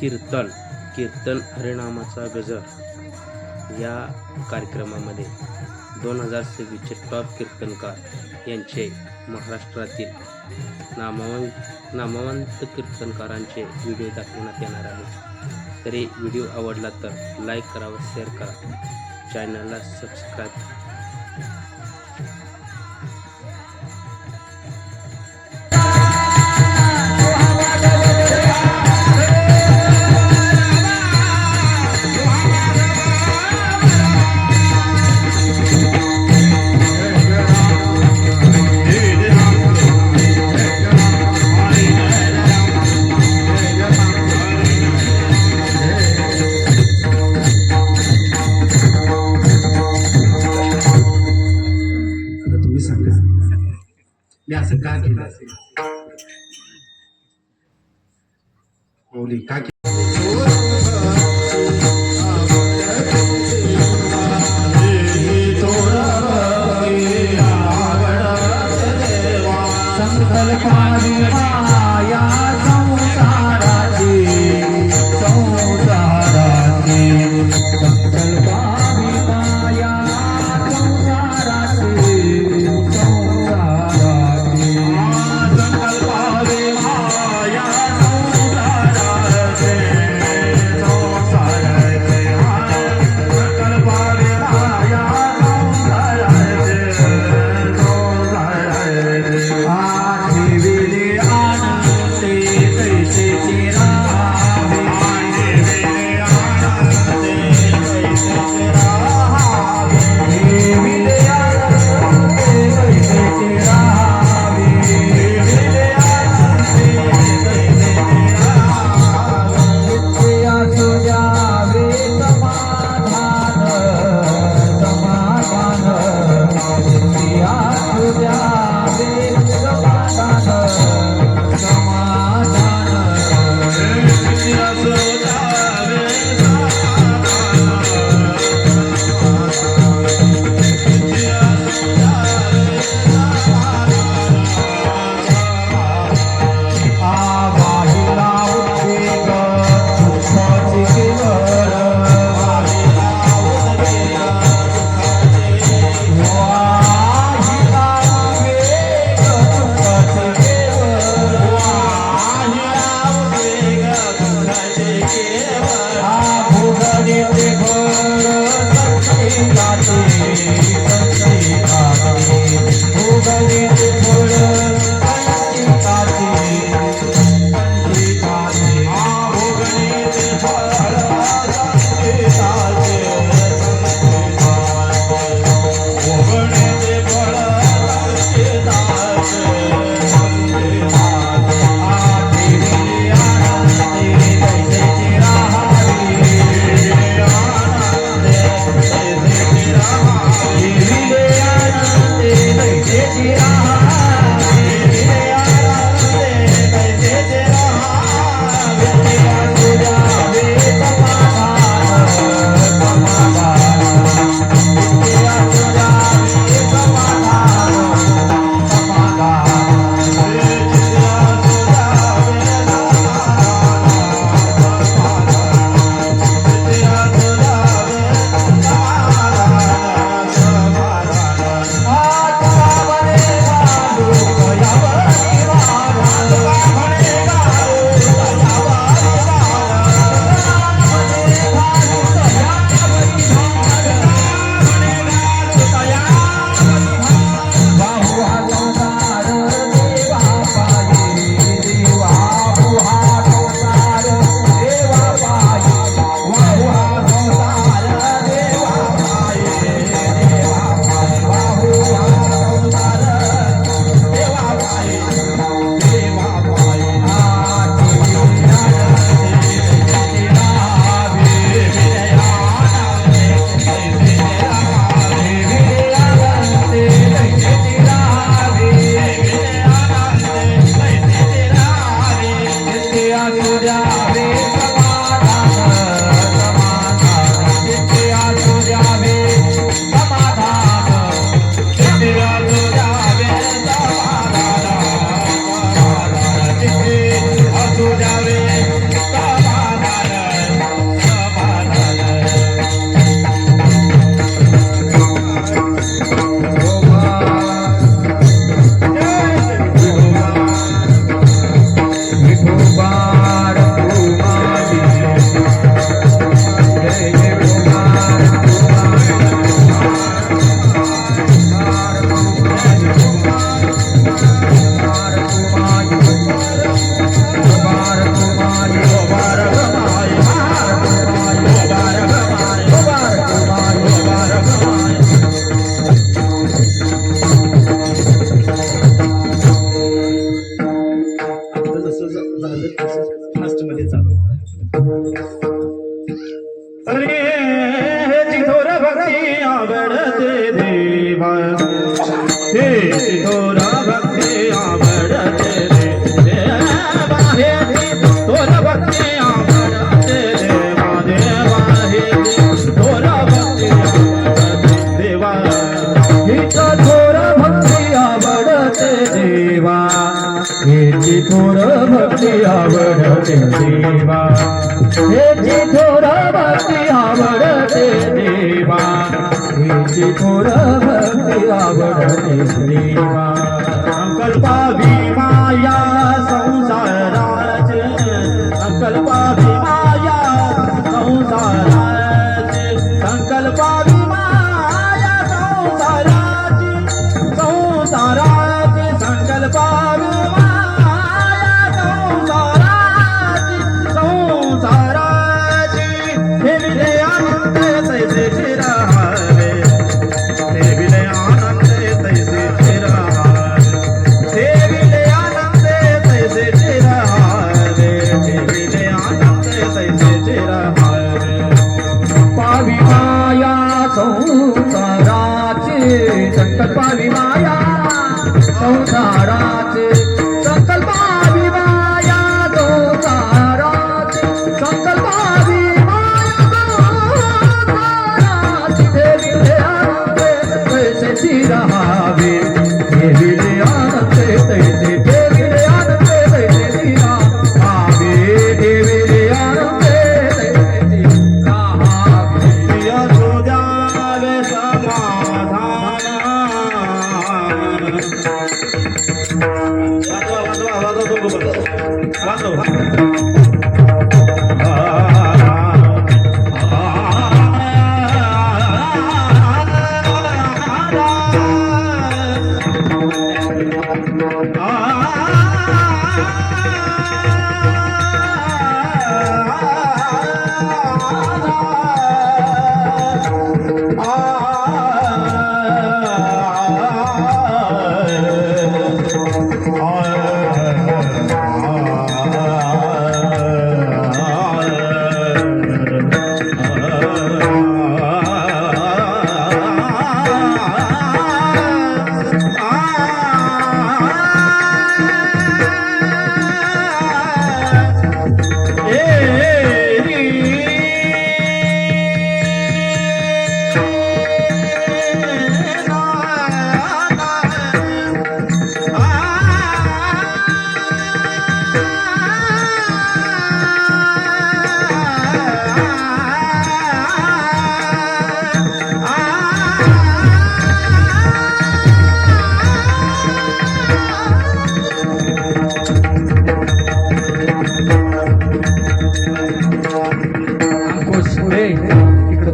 कीर्तन हरिनामाचा गजर या कार्यक्रमामध्ये 2026चे टॉप कीर्तनकार यांचे महाराष्ट्रातील नामवंत कीर्तनकारांचे व्हिडिओ दाखवण्यात येणार आहे. तरी व्हिडिओ आवडला तर लाईक करा व शेअर करा, चॅनलला सबस्क्राईब करा. मी असं का केलं असेल? होली का कुमार तू माझी जय कुमार जसं झालं तसं फास्ट मध्ये चालू अरे हे थोर भक्ती आवडते देवा हे थोर भक्ती आवडते देवा हे थोर भक्ती आवडते देवा देवा हे थोर भक्ती आवडते देवा ही थोर भक्ती आवडते देवा हे थोर भक्ती आवडते देवा हे थोर भक्ती आवडते देवा हे थोर भक्ती आवडते देवा संकल्पावी माया संसाराचे संकल्पावी माया संसाराचे संकल्पावी माया संसाराची संसाराची संकल्पावी माया संसाराची संसाराची हे विले आनंद तैसे चिरहारे हे विले आनंद तैसे चिरहारे हे विले आनंद तैसे चिरहारे हे विले आनंद तैसे चिरहारे पावी माया संसाराचे संकल्पावी माया संसाराचे संकल्पावी माया संसाराचे संकल्पावी रहावे हे विले आनंदे तैसे देविले आनंदे तैसे रहावे हे विले आनंदे तैसे रहावे असो द्यावे समाधान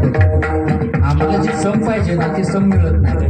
आम्हाला जी सम पाहिजे ना ती सम मिळत नाही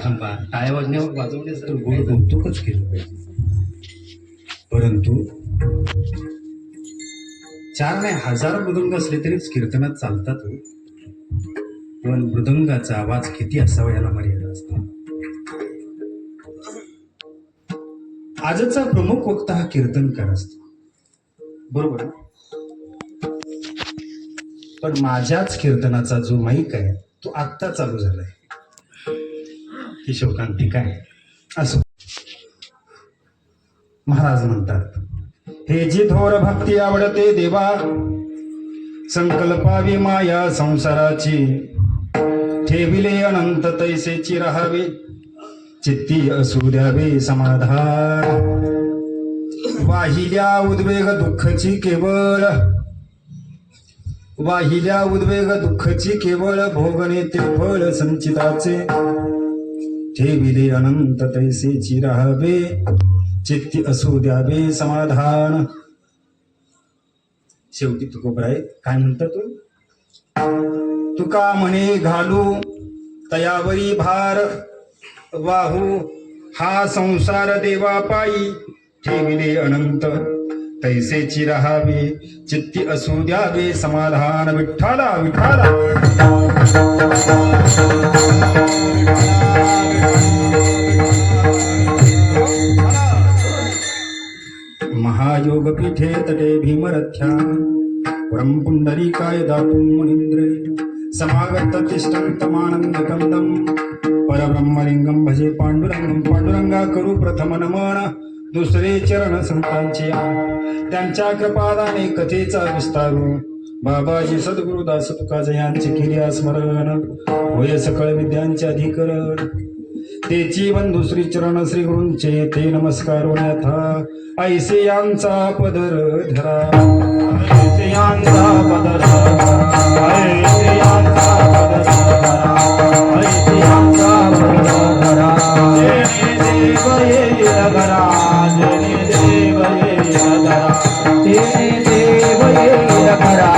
थांबा टाळ्या वाजवण्यास तर गोड कौतुकच केलं पाहिजे, परंतु 4 नाही 1000 मृदंग असले तरीच कीर्तनात चालतात हो. पण मृदंगाचा आवाज किती असावा याला मर्यादा असते. आजचा प्रमुख वक्ता हा कीर्तनकार असतो, बरोबर. पण माझ्याच कीर्तनाचा जो माईक आहे तो आत्ता चालू झालाय. ही शोकांतिका आहे. असो, महाराज म्हणतात, हे जी थोर भक्ती आवडते देवा, संकल्पावी माया संसाराची, ठेविले अनंत तैसेची राहावे, चित्ती असू द्यावे समाधान. वाहिल्या उद्वेग दुःखची केवळ, वाहिल्या उद्वेग दुःखची केवळ, भोगणे ते फळ संचिताचे, ठेविले अनंत तैसेची राहावे, चित्ती असू द्यावे समाधान. शेवटी तुकोबराय काय म्हणतात तू, तुका म्हणे घालू तयावरी भार, वाहू हा संसार देवा पायी, ठेविले अनंत तैसेची राहावे, चित्ती असू द्यावे समाधान. विठ्ठला विठ्ठला. महायोग पीठे तटे भीमरथ्या, परम पुंडरीकाय दातुं मुनींद्रे, समागत तिष्ठन्तमानंद कंदम, परब्रह्मलिंगम भजे पांडुरंगम. पांडुरंगा करू प्रथम नमन, दुसरे चरण संतांचे, त्यांच्या कृपादाने कथेचा विस्तारू, बाबाजी सद्गुरुदास तुकाजयांचे केल्या स्मरण, होय सकळ विद्यांचे अधिकरण. तेची बंधू श्री चरण श्री गुरूंचे ते नमस्कार होण्याथा, ऐसे यांचा पदर धरा, ऐसे यांचा पदर धरा, ऐसे यांचा पदर धरा, ऐसे यांचा पदर धरा. जेणे देव येईल घरा, जेणे देव येईल घरा, तेने देव येईल घरा,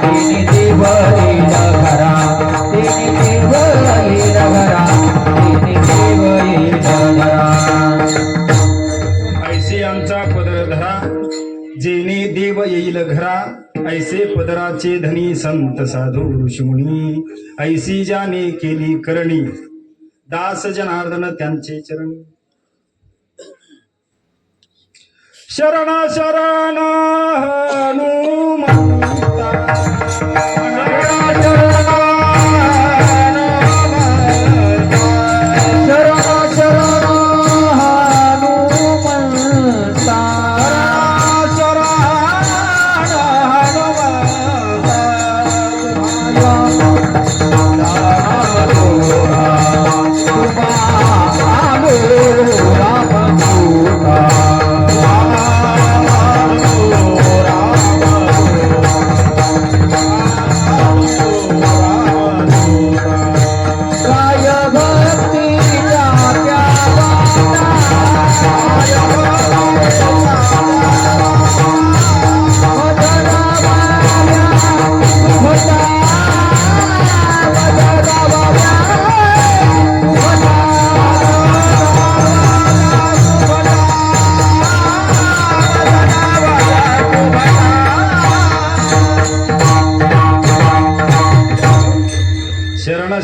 तेने देव येईल घरा, तेने देव येईल घरा, तेने देव येईल घरा. ऐसे यांचा पदर धरा, जेणे देव येईल घरा, ऐसे पदराचे धनी संत साधू ऋषिमुनी, ऐसी जाने केली करणी, दास जनार्दन त्यांचे चरणी. शरण शरण हनुमंता, शरण शरण शरण शरण हनुमंता,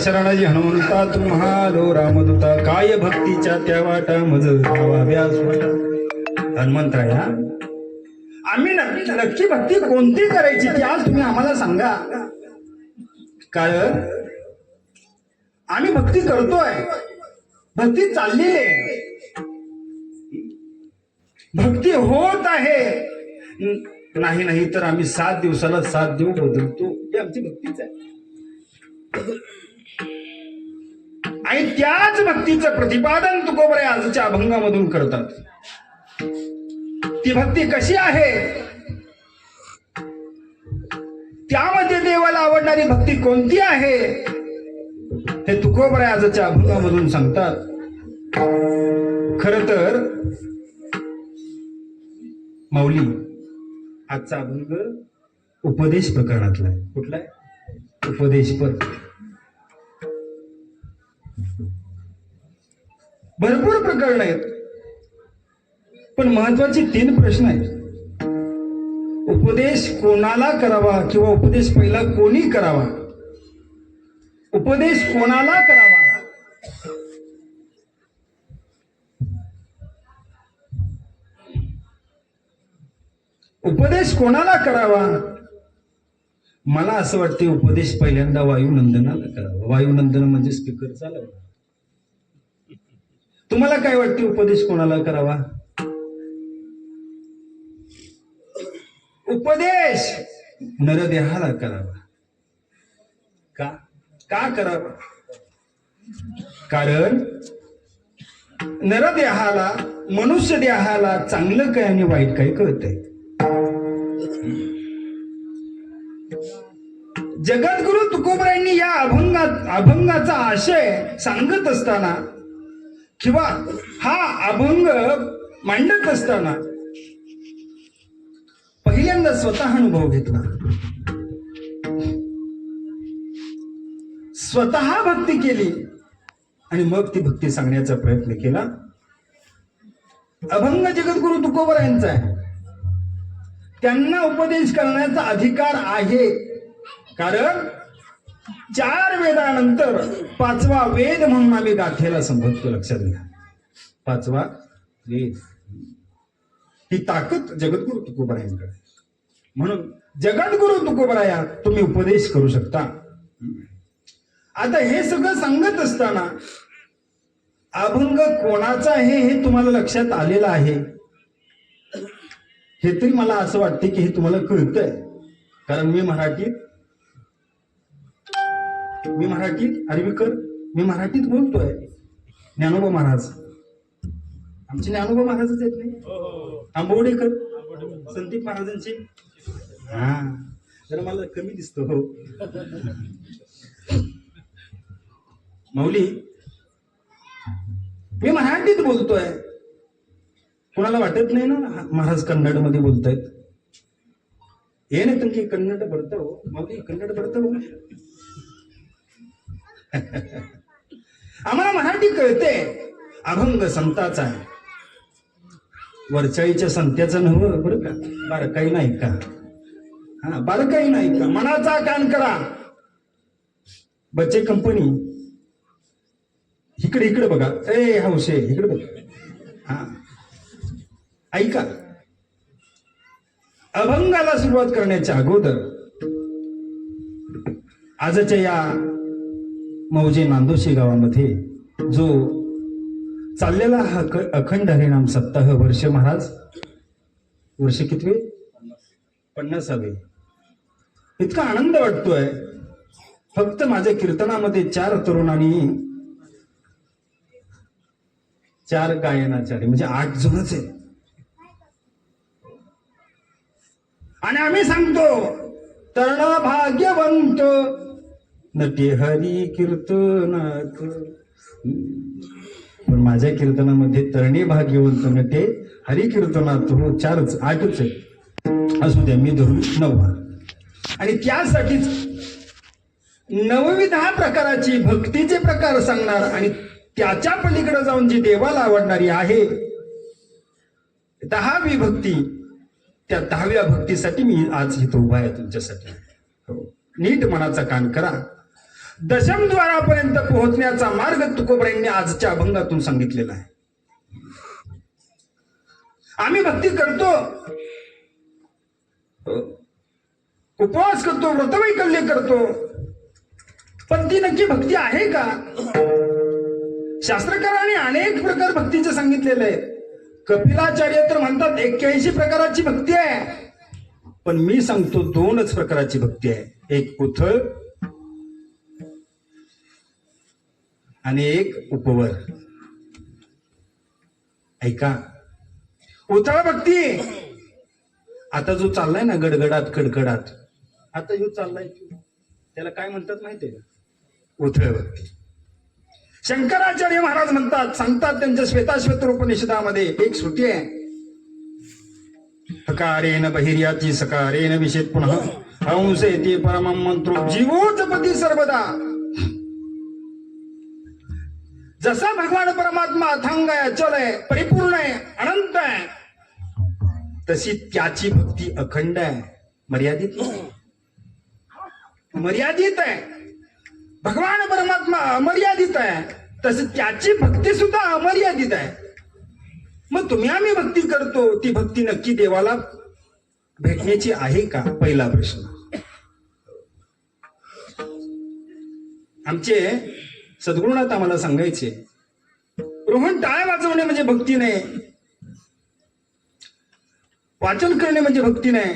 शरणाजी हनुमंता तुम्हालो रामदूता, काय भक्तीच्या त्या वाटा मज व्यास हनुमंतराया, आम्ही नक्की भक्ती कोणती करायची ती आज तुम्ही आम्हाला सांगा. काय आम्ही भक्ती करतोय, भक्ती चाललेली आहे, भक्ती होत आहे. नाही नाही तर आम्ही 7 दिवसाला 7 देव बदलतो, ही आमची भक्तीच आहे. आणि त्याच भक्तीचं प्रतिपादन तुकोबराय आजच्या अभंगामधून करतात. ती भक्ती कशी आहे, त्यामध्ये देवाला आवडणारी भक्ती कोणती आहे, हे तुकोबराय आजच्या अभंगामधून सांगतात. खर तर माऊली आजचा अभंग उपदेश प्रकरणातला आहे. कुठला आहे? उपदेशपर. भरपूर प्रकरण आहेत, पण महत्वाचे 3 प्रश्न आहेत. उपदेश कोणाला करावा किंवा उपदेश पहिला कोणी करावा? उपदेश कोणाला करावा? उपदेश कोणाला करावा? मला असं वाटते उपदेश पहिल्यांदा वायुनंदनाला करावा. वायुनंदन म्हणजे स्पीकर चालवला. तुम्हाला काय वाटते उपदेश कोणाला करावा? उपदेश नरदेहाला करावा. का का करावा? कारण नरदेहाला, मनुष्य देहाला चांगलं काय आणि वाईट काय कळतंय. जगद्गुरु तुकोबरायांनी या अभंगाचा आशय सांगत असताना किंवा हा अभंग मांडत असताना पहिल्यांदा स्वतः अनुभव घेतला, स्वतः भक्ती केली आणि मग ती भक्ती सांगण्याचा प्रयत्न केला. अभंग जगद्गुरु तुकोबरायांचा आहे, त्यांना उपदेश करण्याचा अधिकार आहे. कारण 4 वेदानंतर 5वा वेद म्हणून आम्ही गाथेला संबोधतो. लक्षात घ्या, 5वा वेद ही ताकद जगद्गुरु तुकोबरायांकडे. म्हणून जगद्गुरु तुकोबराया तुम्ही उपदेश करू शकता. आता हे सगळं सांगत असताना अभंग कोणाचा आहे हे तुम्हाला लक्षात आलेलं आहे. हे तरी मला असं वाटते की हे तुम्हाला कळतंय, कारण मी मराठीत मराठीत बोलतोय. ज्ञानोबा महाराज, आमचे ज्ञानोबा महाराजच आहेत नाही, आंबवडेकर संदीप महाराजांचे. हा, जरा मला कमी दिसतो. हो माऊली, मी मराठीत बोलतोय. कोणाला वाटत नाही ना महाराज कन्नड मध्ये बोलतायत. ಏನೇ ತನಕ ಕನ್ನಡ ಬರ್ತಾವ मग कन्नड ಬರ್ತಾವ. आम्हाला मराठी कळते. अभंग संताचा आहे, वरचाईच्या संत्याचं नव्ह बरं का. बारकाई नाही का? हा, बारकाई नाही का? मनाचा कान करा. बच्चे कंपनी इकडे बघा. ए हौशे इकडे बघा. हा, ऐका. अभंगाला सुरुवात करण्याच्या अगोदर आजच्या या मौजे नांदोशी गावामध्ये जो चाललेला हा अखंड हरिनाम सप्ताह वर्ष, महाराज वर्ष कितवे? 50वे. इतका आनंद वाटतोय. फक्त माझ्या कीर्तनामध्ये 4 तरुणांनी 4 गायनाचार्य म्हणजे 8 जणच आहे. आणि आम्ही सांगतो तरण भाग्यवंत नटे हरी कीर्तनात. पण माझ्या कीर्तनामध्ये तरणे भाग्यवंत नटे हरी कीर्तनात हो 4च 8च आहे. असू द्या, मी धरून 9. आणि त्यासाठीच 9विध प्रकाराची भक्तीचे प्रकार सांगणार आणि त्याच्या पलीकडे जाऊन जी देवाला आवडणारी आहे 10वी भक्ती, त्या 10व्या भक्तीसाठी मी आज इथं उभा आहे तुमच्यासाठी. नीट मनाचा कान करा. दशमद्वारापर्यंत पोहोचण्याचा मार्ग तुकोबरायांनी आजच्या अभंगातून सांगितलेला आहे. आम्ही भक्ती करतो, उपवास करतो, व्रतवैकल्य करतो, पण ती नक्की भक्ती आहे का? शास्त्रकारांनी अनेक प्रकार भक्तीचे सांगितलेले आहेत. कपिलाचार्य तर म्हणतात 81 प्रकाराची भक्ती आहे, पण मी सांगतो 2च प्रकाराची भक्ती आहे. एक उथळ आणि एक उपवर. ऐका, उथळ भक्ती आता जो चाललाय ना गडगडात कडकडात, आता जो चाललाय त्याला काय म्हणतात माहितीये का? उथळ भक्ती. शंकराचार्य महाराज म्हणतात, सांगतात त्यांच्या श्वेताश्वेत उपनिषदामध्ये एक श्रुती आहे. हकारेन बहिर्याची सकारेन विषेत पुनः हंस येते परमं मंत्रो जीवोच पती सर्वदा. जसा भगवान परमात्मा अथांग आहे, अचल आहे, परिपूर्ण आहे, अनंत आहे, तशी त्याची भक्ती अखंड आहे, मर्यादित नाही. मर्यादित आहे. भगवान परमात्मा अमर्यादित आहे, तशी त्याची भक्ती सुद्धा अमर्यादित आहे. मग तुम्ही आम्ही भक्ती करतो, ती भक्ती नक्की देवाला भेटण्याची आहे का? पहिला प्रश्न. आमचे सद्गुरुनाथ आम्हाला सांगायचे, रोहन टाळ वाजवणे म्हणजे भक्ती नाही, वाचन करणे म्हणजे भक्ती नाही,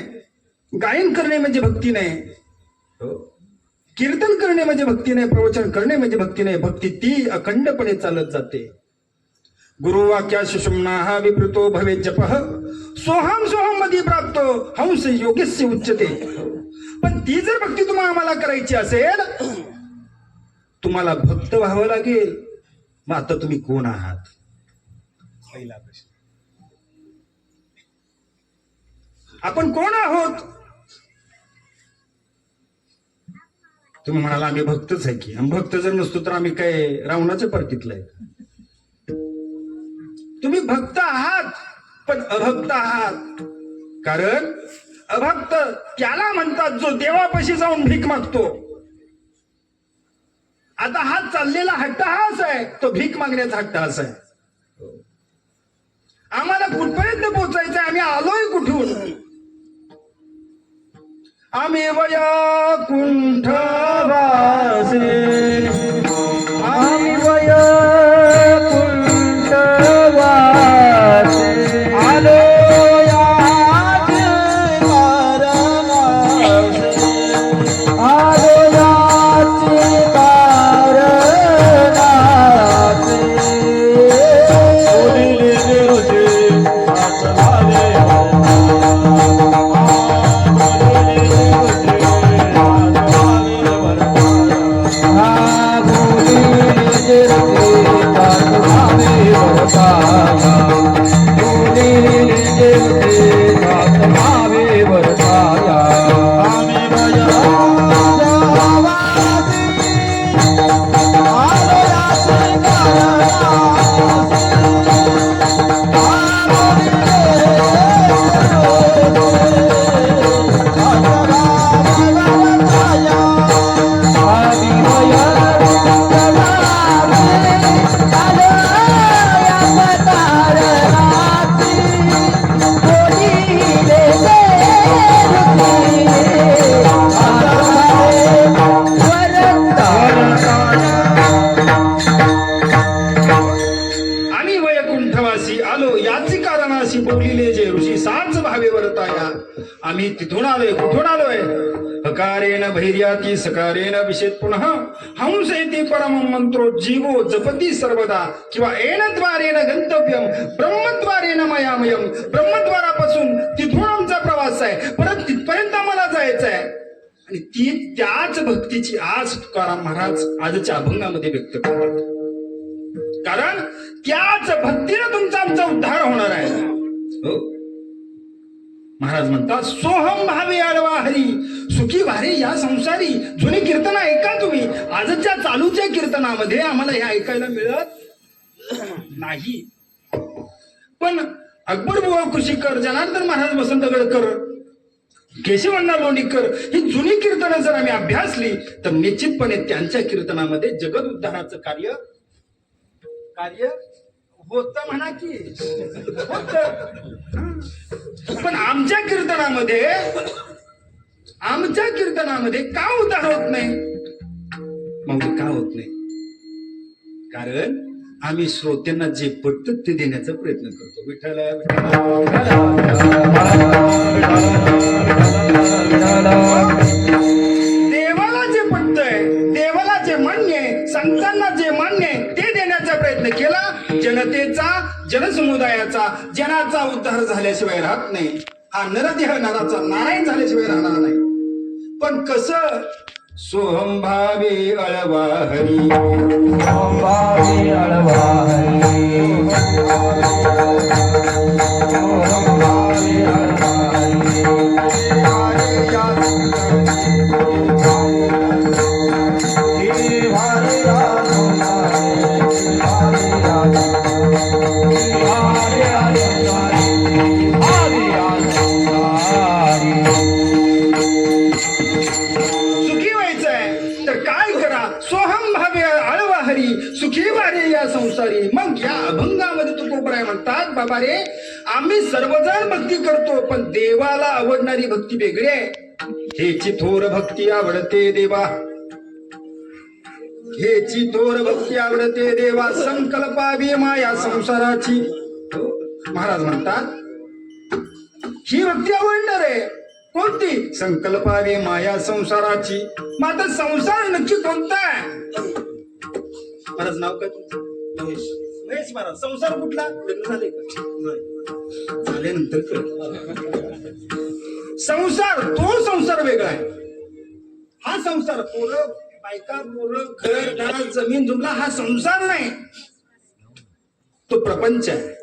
गायन करणे म्हणजे भक्ती नाही, कीर्तन करणे म्हणजे भक्ती नाही, प्रवचन करणे म्हणजे भक्ती नाही. भक्ती ती अखंडपणे चालत जाते. गुरुवाक्या सुषुम्ना विवृतो भवे जप सोहम सोहम मध्ये प्राप्त हंस योगस्य उच्चते. पण ती जर भक्ती तुम्हाला आम्हाला करायची असेल, तुम्हाला भक्त व्हावं लागेल. मग आता तुम्ही कोण आहात? पहिला प्रश्न. आपण कोण आहोत? तुम्ही म्हणाला आम्ही भक्तच आहे की. आम्ही भक्त जर नसतो तर आम्ही काय रावणाच्या पार्टीतला आहे? तुम्ही भक्त आहात पण अभक्त आहात. कारण अभक्त त्याला म्हणतात जो देवापाशी जाऊन भीक मागतो. आता हा चाललेला हट्टहास आहे, तो भीक मागण्याचा हट्टहास आहे. आम्हाला कुठपर्यंत पोहोचायचं आहे? आम्ही आलोय कुठून? आम्ही वैकुंठवासी, आम्ही वैकुंठवासी, आलो याच कारणासे, आलो याच कारणासे. बोलिले गुरुजी आचलाले बोलिले जे ऋषी साच भावे वरताया. आम्ही तिथून आलोय. कुठून आलोय? हकारेण भैर्याती सकारेण विषेत पुनः हंस येते परम मंत्रो जीवो जपती सर्वदा. किंवा येन द्वारेण गंतव्यम ब्रह्मद्वारेण मयामयम. ब्रह्मद्वारापासून तिथून आमचा प्रवास आहे, परत तिथपर्यंत आम्हाला जायचं आहे. आणि ती त्याच भक्तीची आज तुकाराम महाराज आजच्या अभंगामध्ये व्यक्त करतात. कारण त्याच भक्तीने तुमचा आमचा उद्धार होणार आहे. हो, महाराज म्हणतात सोहम भावे आडवा हरी सुखी वारे या संसारी. जुनी कीर्तन ऐका तुम्ही. आजच्या चालूच्या कीर्तनामध्ये आम्हाला हे ऐकायला मिळत नाही. पण अकबर बुवा कृषीकर, जनार्दन महाराज वसंत गडकर, केशवण्णा लोणीकर ही जुनी कीर्तनं जर आम्ही अभ्यासली तर निश्चितपणे त्यांच्या कीर्तनामध्ये जगत उद्धाराचं कार्य होत म्हणा की होत. पण आमच्या कीर्तनामध्ये का उद्धार होत नाही? मग का होत नाही? कारण आम्ही श्रोत्यांना जे पटतं ते देण्याचा प्रयत्न करतो. विठ्ठल देवाला जे पटतंय, देवाला जे मान्य आहे, संतांना जे मान्य आहे ते देण्याचा प्रयत्न केला. जनतेचा, जनसमुदायाचा, जनाचा उद्धार झाल्याशिवाय राहत नाही. हा नरदेह नराचा नारायण झाल्याशिवाय राहणार नाही. पण कसं? सोहम भावे अळवा हरी, सोहम भावे अळवा हरी, सोहम भावे अळवा हरी. काय करा सोहम भावे आळवा हरी सुखी वारे या संसारी. मग या अभंगामध्ये तुकोबराय म्हणतात बाबा रे आम्ही सर्वजण भक्ती करतो पण देवाला आवडणारी भक्ती वेगळी आहे. हेची थोर भक्ती आवडते देवा, हेची थोर भक्ती आवडते देवा संकल्पावी माया संसाराची. महाराज म्हणतात ही भक्ती आवडणार आहे कोणती? संकल्पावी माया संसाराची. मात्र संसार नक्की कोणता आहे? महाराज नाव काय तुमचं? महेश. महेश महाराज. संसार कुठला? लग्न झाले का? नाही. झाल्यानंतर संसार तो संसार वेगळा आहे. हा संसार पोरं बायका पोरं घर दार जमीन जुमला हा संसार नाही, तो प्रपंच आहे.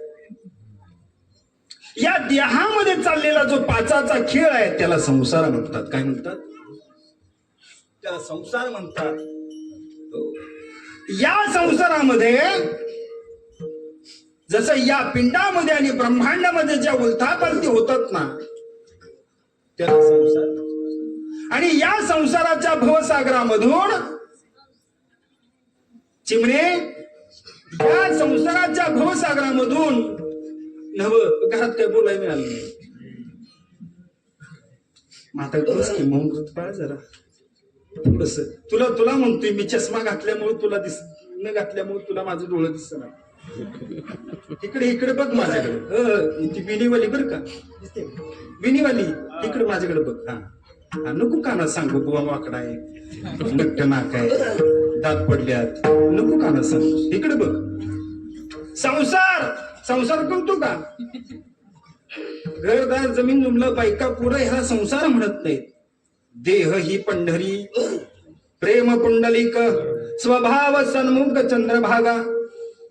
या देहामध्ये चाललेला जो पाचाचा खेळ आहे त्याला संसार म्हणतात. काय म्हणतात? त्याला संसार म्हणतात. या संसारामध्ये जसं या पिंडामध्ये आणि ब्रह्मांडामध्ये ज्या उलथापालथी होतात ना त्याला संसार. आणि या संसाराच्या भवसागरामधून चिमणे या संसाराच्या भवसागरामधून नव घरात काय बोलाय मिळालं नाही. माता की मौन पाळ जरा थोडस. तुला म्हणतोय मी चष्मा घातल्यामुळे तुला न घातल्यामुळे तुला माझं डोळं दिसत नाही. इकडे बघ माझ्याकडे. ती विणीवाली बरं का विणीवाली इकडे माझ्याकडे बघ. हा नको काना सांगू बुवा वाकडा आहे नट्ट नाक आहे दात पडल्यात नको काना सांगू. इकडे बघ. संसार करतो का? घरदार जमीन जुमलं बायका पुरं ह्याला संसार म्हणत नाहीत. देह ही पंढरी प्रेम पुंडलिक स्वभाव सन्मुख चंद्रभागा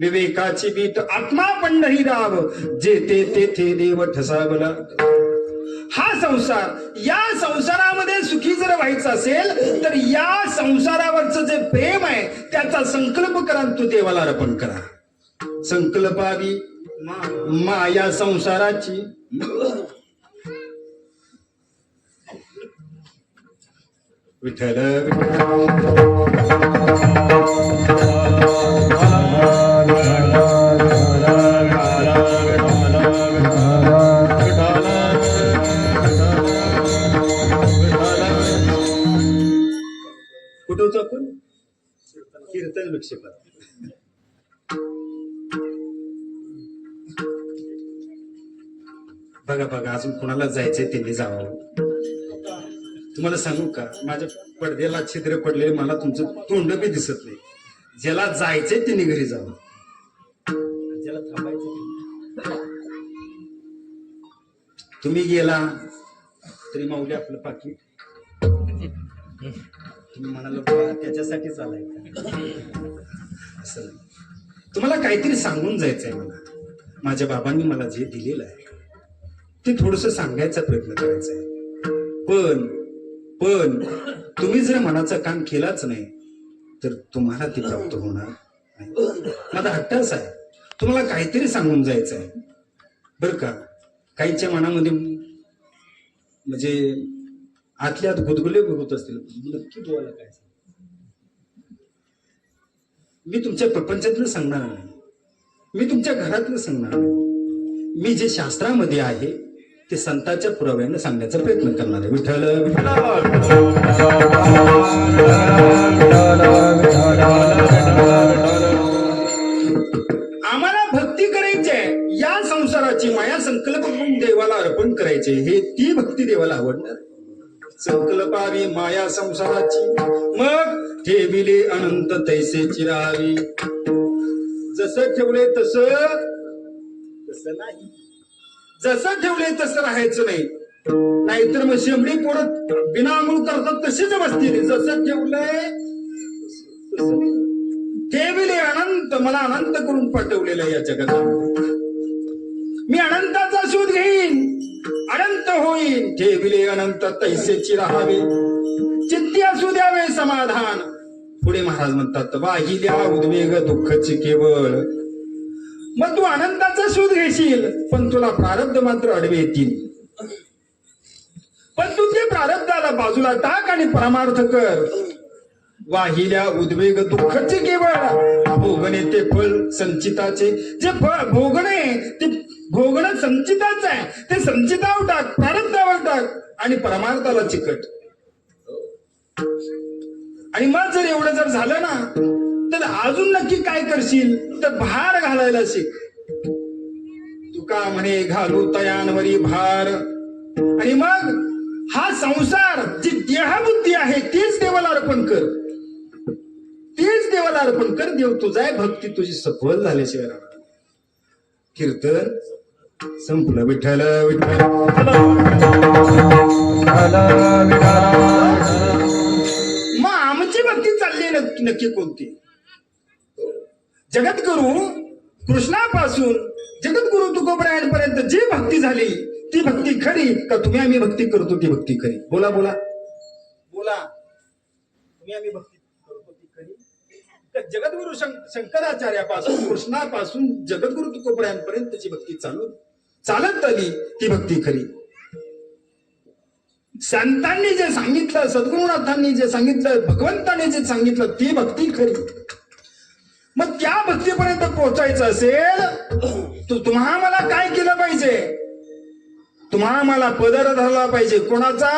विवेकाची बीट आत्मा पंढरी राव जेते तेथे देव ठसावला. हा संसार. या संसारामध्ये सुखी जर व्हायचं असेल तर या संसारावरचं जे प्रेम आहे त्याचा संकल्प करा, तो देवाला अर्पण करा. संकल्पावी माया संसाराची. विठ्ठल कुठं होतो आपण? कीर्तन विक्षेपात. बघा अजून कोणाला जायचंय त्यांनी जावं. तुम्हाला सांगू का माझ्या पडद्याला छिद्र पडले मला तुमचं तोंड बी दिसत नाही. ज्याला जायचंय त्यांनी घरी जावं, ज्याला थांबायचं तुम्ही गेला तरी माऊली आपलं पाकिट तुम्ही म्हणाल त्याच्यासाठीच आलाय का? असं तुम्हाला काहीतरी सांगून जायचंय. माझ्या बाबांनी मला जे दिलेलं आहे ते थोडस सांगायचा प्रयत्न करायचा आहे. पण तुम्ही जर मनाचा काम केलाच नाही तर तुम्हाला ते प्राप्त होणार नाही. माझा हट्टच आहे तुम्हाला काहीतरी सांगून जायचं आहे बरं का. काहींच्या मनामध्ये म्हणजे आतल्या आत गुदगुले होत असतील. नक्की बोलायला काय मी तुमच्या प्रपंचातलं सांगणार नाही, मी तुमच्या घरातलं सांगणार नाही. मी जे शास्त्रामध्ये आहे ते संतांच्या पुराव्याने सांगण्याचा प्रयत्न करणार आहे. विठ्ठल आम्हाला भक्ती करायची आहे. या संसाराची माया संकल्प करून देवाला अर्पण करायचे. हे ती भक्ती देवाला आवडणार. संकल्पावी माया संसाराची मग ठेविले अनंत तैसे चिरावी. जसं ठेवले तसं नाही, जसं ठेवले तसं राहायचं नाही. नाहीतर मग शेंबडी पोरत बिनामूळ करतात तशीच बसतील. जसं ठेवलंय ठेविले अनंत. मला अनंत करून पाठवलेलं या जगात. मी अनंताचा शोध घेईन, अनंत होईन. ठेविले अनंत तैसेची राहावे, चित्ती असू द्यावे समाधान. पुढे महाराज म्हणतात वाहिल्या उद्वेग दुःखची केवळ. मग तू अनंताचा शोध घेशील पण तुला प्रारब्ध मात्र अडवे येतील. पण तू ते प्रारब्धाला बाजूला टाक आणि परमार्थ कर. वाहिल्या उद्वेग दुःखचे केवळ भोगणे ते फळ संचिताचे. जे फळ भोगणे ते भोगणं संचिताच आहे. ते संचितावर टाक, प्रारब्धावर टाक आणि परमार्थाला चिकट. आणि मग जर एवढं जर झालं ना तर अजून नक्की काय करशील तर भार घालायला शिक. तुका म्हणे घालू तयांवरी भार. आणि मग हा संसार जी देहबुद्धी आहे तीच देवाला अर्पण कर. तेच देवाला अर्पण कर. देव तुझा आहे, भक्ती तुझी सफल झाल्याशिवाय राहणार. कीर्तन संपलं. विठ्ठल विठ्ठल. मग आमची भक्ती चालली नक्की कोणती? जगद्गुरु कृष्णापासून जगद्गुरु तुकोबरायांपर्यंत जी भक्ती झाली ती भक्ती खरी का तुम्ही आम्ही भक्ती करतो ती भक्ती खरी? बोला बोला बोला. तुम्ही आम्ही भक्ती करतो ती खरी का जगद्गुरु शंकराचार्यापासून कृष्णापासून जगद्गुरु तुकोबरायांपर्यंत जी भक्ती चालत आली ती भक्ती खरी? संतांनी जे सांगितलं, सद्गुरुनाथांनी जे सांगितलं, भगवंतांनी जे सांगितलं ती भक्ती खरी. मग त्या भक्तीपर्यंत पोहोचायचं असेल तुम्हा मला काय केलं पाहिजे? तुम्हा मला पदर धरला पाहिजे. कोणाचा?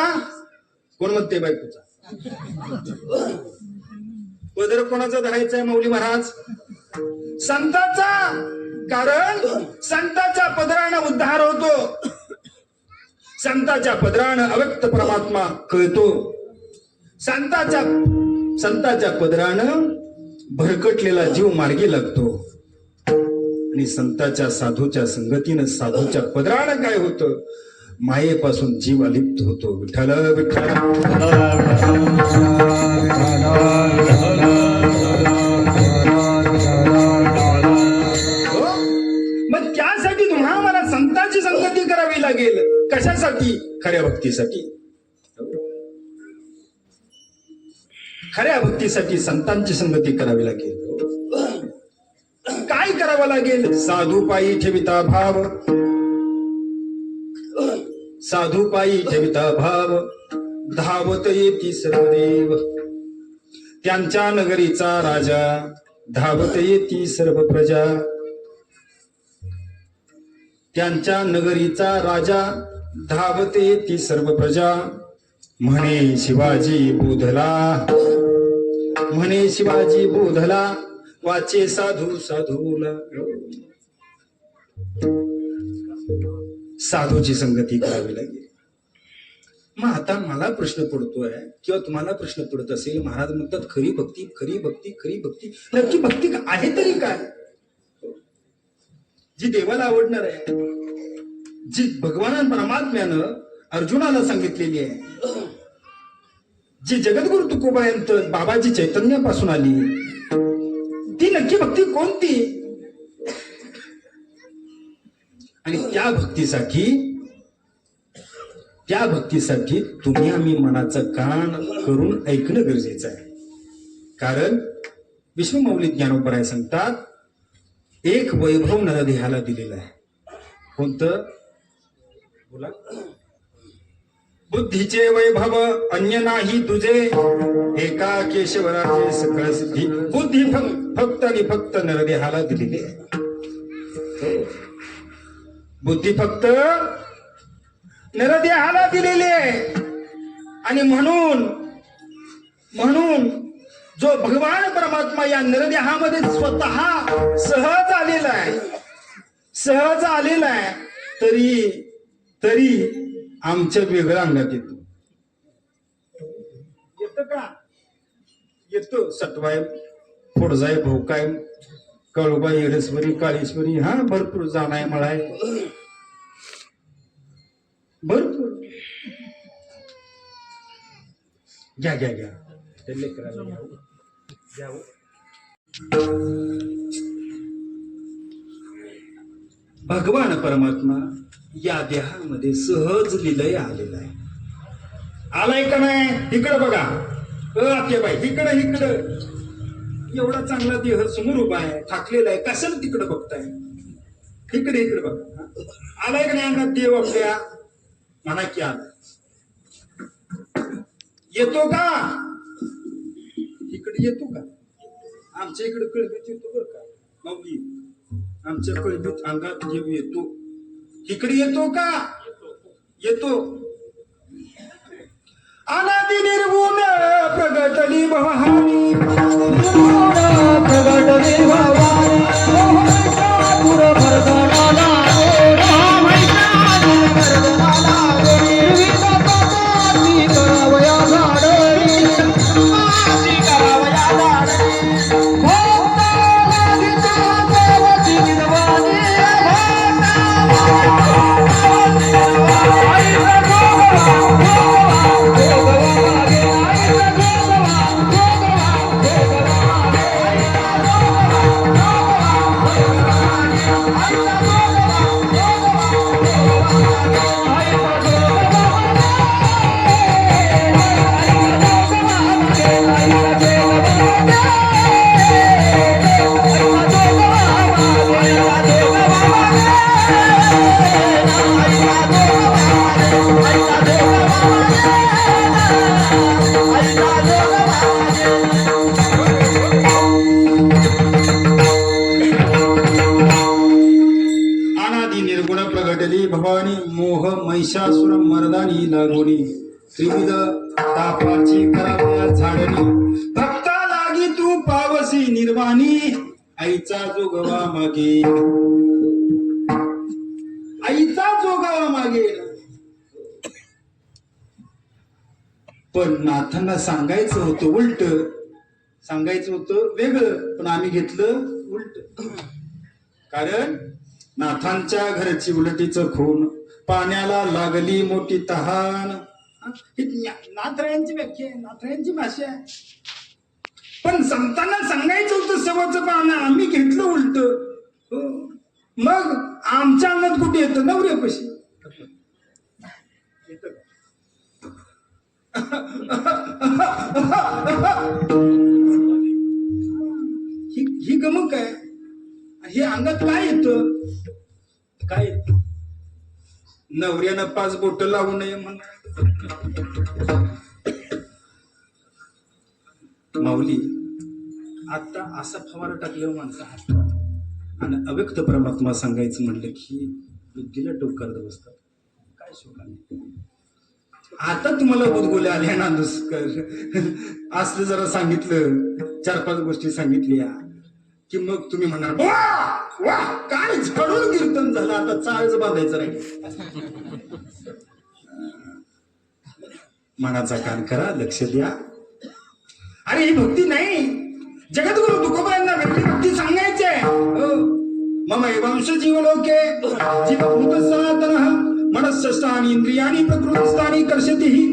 कोण म्हणते? बायकोचा. पदर कोणाचा धरायचा आहे माऊली महाराज? संतांचा. कारण संतांच्या पदरानं उद्धार होतो. संतांच्या पदरानं अव्यक्त परमात्मा कळतो. संतांच्या पदरानं भरकटलेला जीव मार्गी लागतो. आणि संतांच्या साधूच्या संगतीनं साधूच्या पदरानं काय होतं? मायेपासून जीव अलिप्त होतो. विठ्ठल विठ्ठल. मग त्यासाठी तुम्हाला मला संतांची संगती करावी लागेल. कशासाठी? खऱ्या भक्तीसाठी. खऱ्या भक्तीसाठी संतांची संगती करावी लागेल. काय करावं लागेल? साधू पायी ठेविता भाव. साधू पायी ठेविता भाव धावत येती सर्व देव. त्यांच्या नगरीचा राजा धावत येती सर्व प्रजा. त्यांच्या नगरीचा राजा धावत येती सर्व प्रजा. म्हणे शिवाजी बोधला. म्हणे शिवाजी बोधला वाचे साधू साधूला. साधूची संगती करावी लागेल. मग आता मला प्रश्न पडतोय किंवा तुम्हाला प्रश्न पडत असेल, महाराज म्हणतात खरी भक्ती खरी भक्ती खरी भक्ती. नक्की भक्ती आहे तरी काय? जी देवाला आवडणार आहे, जी भगवान परमात्म्यानं अर्जुनाला सांगितलेली आहे, जी जगद्गुरु तुकोबांत बाबाजी चैतन्यापासून आली, ती नक्की भक्ती कोणती? आणि त्या भक्तीसाठी तुम्ही आम्ही मनाचं कान करून ऐकणं गरजेचं आहे. कारण विष्णू माऊली ज्ञानोबराय सांगतात एक वैभव नरदेहाला दिलेलं आहे. कोणतं? बोला. बुद्धीचे वैभव अन्य नाही तुझे, एका केशवराचे सकळ सिद्धी. बुद्धी फक्त आणि फक्त नरदेहाला दिलेली आहे. बुद्धी फक्त नरदेहाला दिलेली आहे. आणि म्हणून जो भगवान परमात्मा या नरदेहामध्ये स्वतः सहज आलेला आहे तरी आमच्या वेगळ्या अंगात येतं का? येतो. सटवाय, फोडजाय, भोकाय, कळूबाई, इडसवरी, काळेश्वरी, हा भरपूर जाणाय मळाय, भरपूर. घ्या भगवान परमात्मा या देहामध्ये सहज लिलय आलेला आहे. आलाय का नाही? इकडं बघा. बाई इकडं एवढा चांगला देह समोर उभा आहे, थाकलेला आहे, कशाला तिकडं बघताय? इकडे बघा. आलाय का नाही अंगात देव आपल्या? म्हणा की आलाय. येतो का? इकडे येतो का? आमच्या इकडे कळबीत येतो बरं का माऊली, आमच्या कळबीत अंगात जीव येतो. इकडे येतो का? येतो. अनादि निर्गुण प्रगटली भवानी, निर्गुण प्रगटली भवानी, महिषासुर मर्दनाला गोरा, महिषासुर मर्दनाला गोरी, विविध पापाची करावया झाडली, पापाची करावया झाडली, भक्ताला गीता देवची विद्वानी, अनादि निर्गुण प्रगटली भवानी, मोह महिषासुर मर्दानी लागोनी, त्रिविध तापाची करावया झाडणी, भक्ता लागी तू पावसी निर्वाणी, आईचा जोगवा मागे, आईचा जोगवा मागे. पण नाथांना सांगायचं होतं उलट, सांगायचं होतं वेगळं, पण आम्ही घेतलं उलट. कारण नाथांच्या घरची उलटीचं खून, पाण्याला लागली मोठी तहान. ही नाथरायांची व्याख्या आहे, नाथरायांची भाषा आहे. पण संतांना सांगायचं होतं शेवटचं पानं, आम्ही घेतलं उलट. मग आमच्या अंगात कुठे येतं? नवऱ्यापाशी. ही गमक आहे. हे अंगात काय येतं? काय येतं? नवऱ्यानं 5 बोट लावू नये म्हणून. माऊली, आता असा फवारा टाकल्यावर माणसं हसतात आणि अव्यक्त परमात्मा सांगायचं म्हणलं की बुद्धीला टोकार बसतात. काय शोकाने आता तुम्हाला बुदगोल्या आल्या ना, असलं जरा सांगितलं, 4-5 गोष्टी सांगितल्या की मग तुम्ही म्हणाल वाह वाह काय झडून कीर्तन झालं, आता चाळच बांधायचं राहील. मनाचा कान करा, लक्ष द्या. अरे ही भक्ती नाही, जगद्गुरु तुकोबांना व्यक्ती भक्ती सांगायचे. मम वंश जीवलोके जीवभूत सनातनः मनस्सष्टानि इंद्रियाणी प्रकृतिस्थानी कर्षतीहि.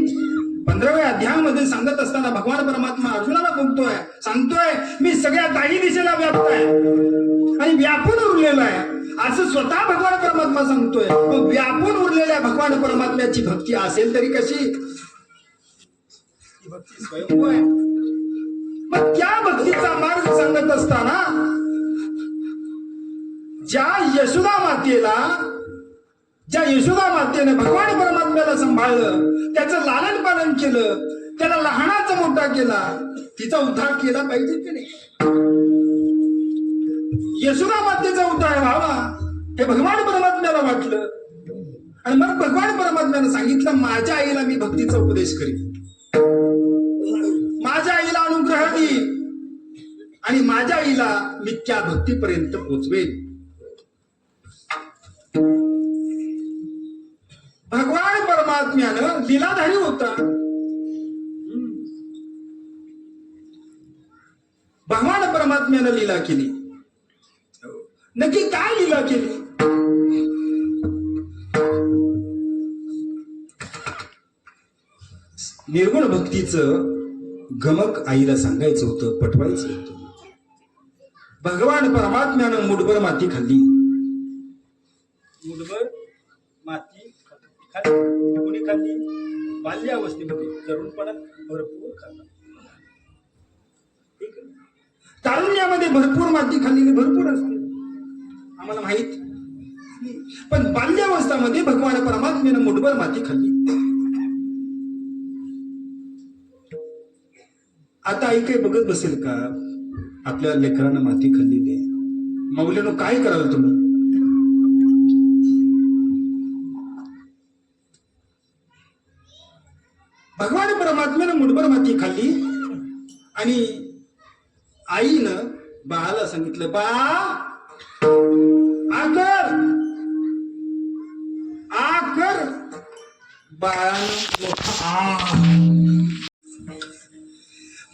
15व्या अध्यायामध्ये सांगत असताना भगवान परमात्मा अर्जुनाला बोलतोय, सांगतोय मी सगळ्या दाही दिशेला व्याप्त आहे आणि व्यापून उरलेला आहे, असं स्वतः भगवान परमात्मा सांगतोय. मग व्यापून उरलेल्या भगवान परमात्म्याची भक्ती असेल तरी कशी? भक्ती स्वयंभू आहे. मग त्या भक्तीचा मार्ग सांगत असताना ज्या यशोदा मातेने भगवान परमात्म्याला सांभाळलं, त्याचं लालन पालन केलं, त्याला लहानाचा मोठा केला, तिचा उद्धार केला पाहिजे की नाही? यशोदा मातेचा उद्धार व्हावा हे भगवान परमात्म्याला वाटलं आणि मग भगवान परमात्म्याने सांगितलं माझ्या आईला मी भक्तीचा उपदेश करीन, माझ्या आईला अनुग्रह देईन आणि माझ्या आईला मी त्या भक्तीपर्यंत पोचवेन. भगवान परमात्म्यानं लीलाधारी होता. भगवान परमात्म्यानं लीला केली. नक्की काय लीला केली? निर्गुण भक्तीचं गमक आईला सांगायचं होतं, पटवायचं होतं. भगवान परमात्म्यानं मुठभर माती खाल्ली. मुठभर माती खाल्ली. कोणी खाल्ली? बाल्यावस्थेमध्ये, तरुणपणात भरपूर खाल्ला. ठीक आहे. तारुण्यामध्ये भरपूर माती खाल्लेली भरपूर असते, आम्हाला माहित. पण बाल्यावस्थामध्ये भगवान परमात्म्यानं मुठभर माती खाल्ली. आता आई काही बघत बसेल का? आपल्या लेकरांना माती खाल्लेली आहे. मौल्यानं काय कराल तुम्ही? भगवान परमात्म्यानं मुठभर माती खाल्ली आणि आईनं बाळाला सांगितलं, बा आकर आकर. बाळानं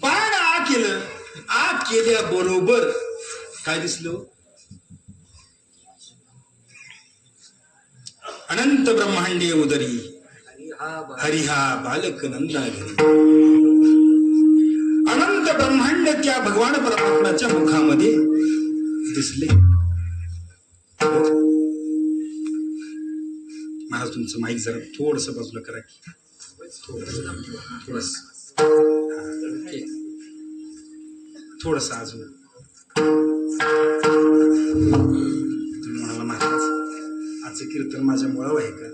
बाळानं आ केलं. आ केल्याबरोबर काय दिसलं? अनंत ब्रह्मांडे उदरी हरिहा बालक नंदा घरी. अनंत ब्रह्मांड त्या भगवान परमात्म्याच्या मुखामध्ये दिसले. महाराज तुमचं माईक जरा थोडस बाजूला करा की. थोडस अजून. तुम्ही म्हणाला महाराज आजचं कीर्तन माझ्या मुळावर आहे का?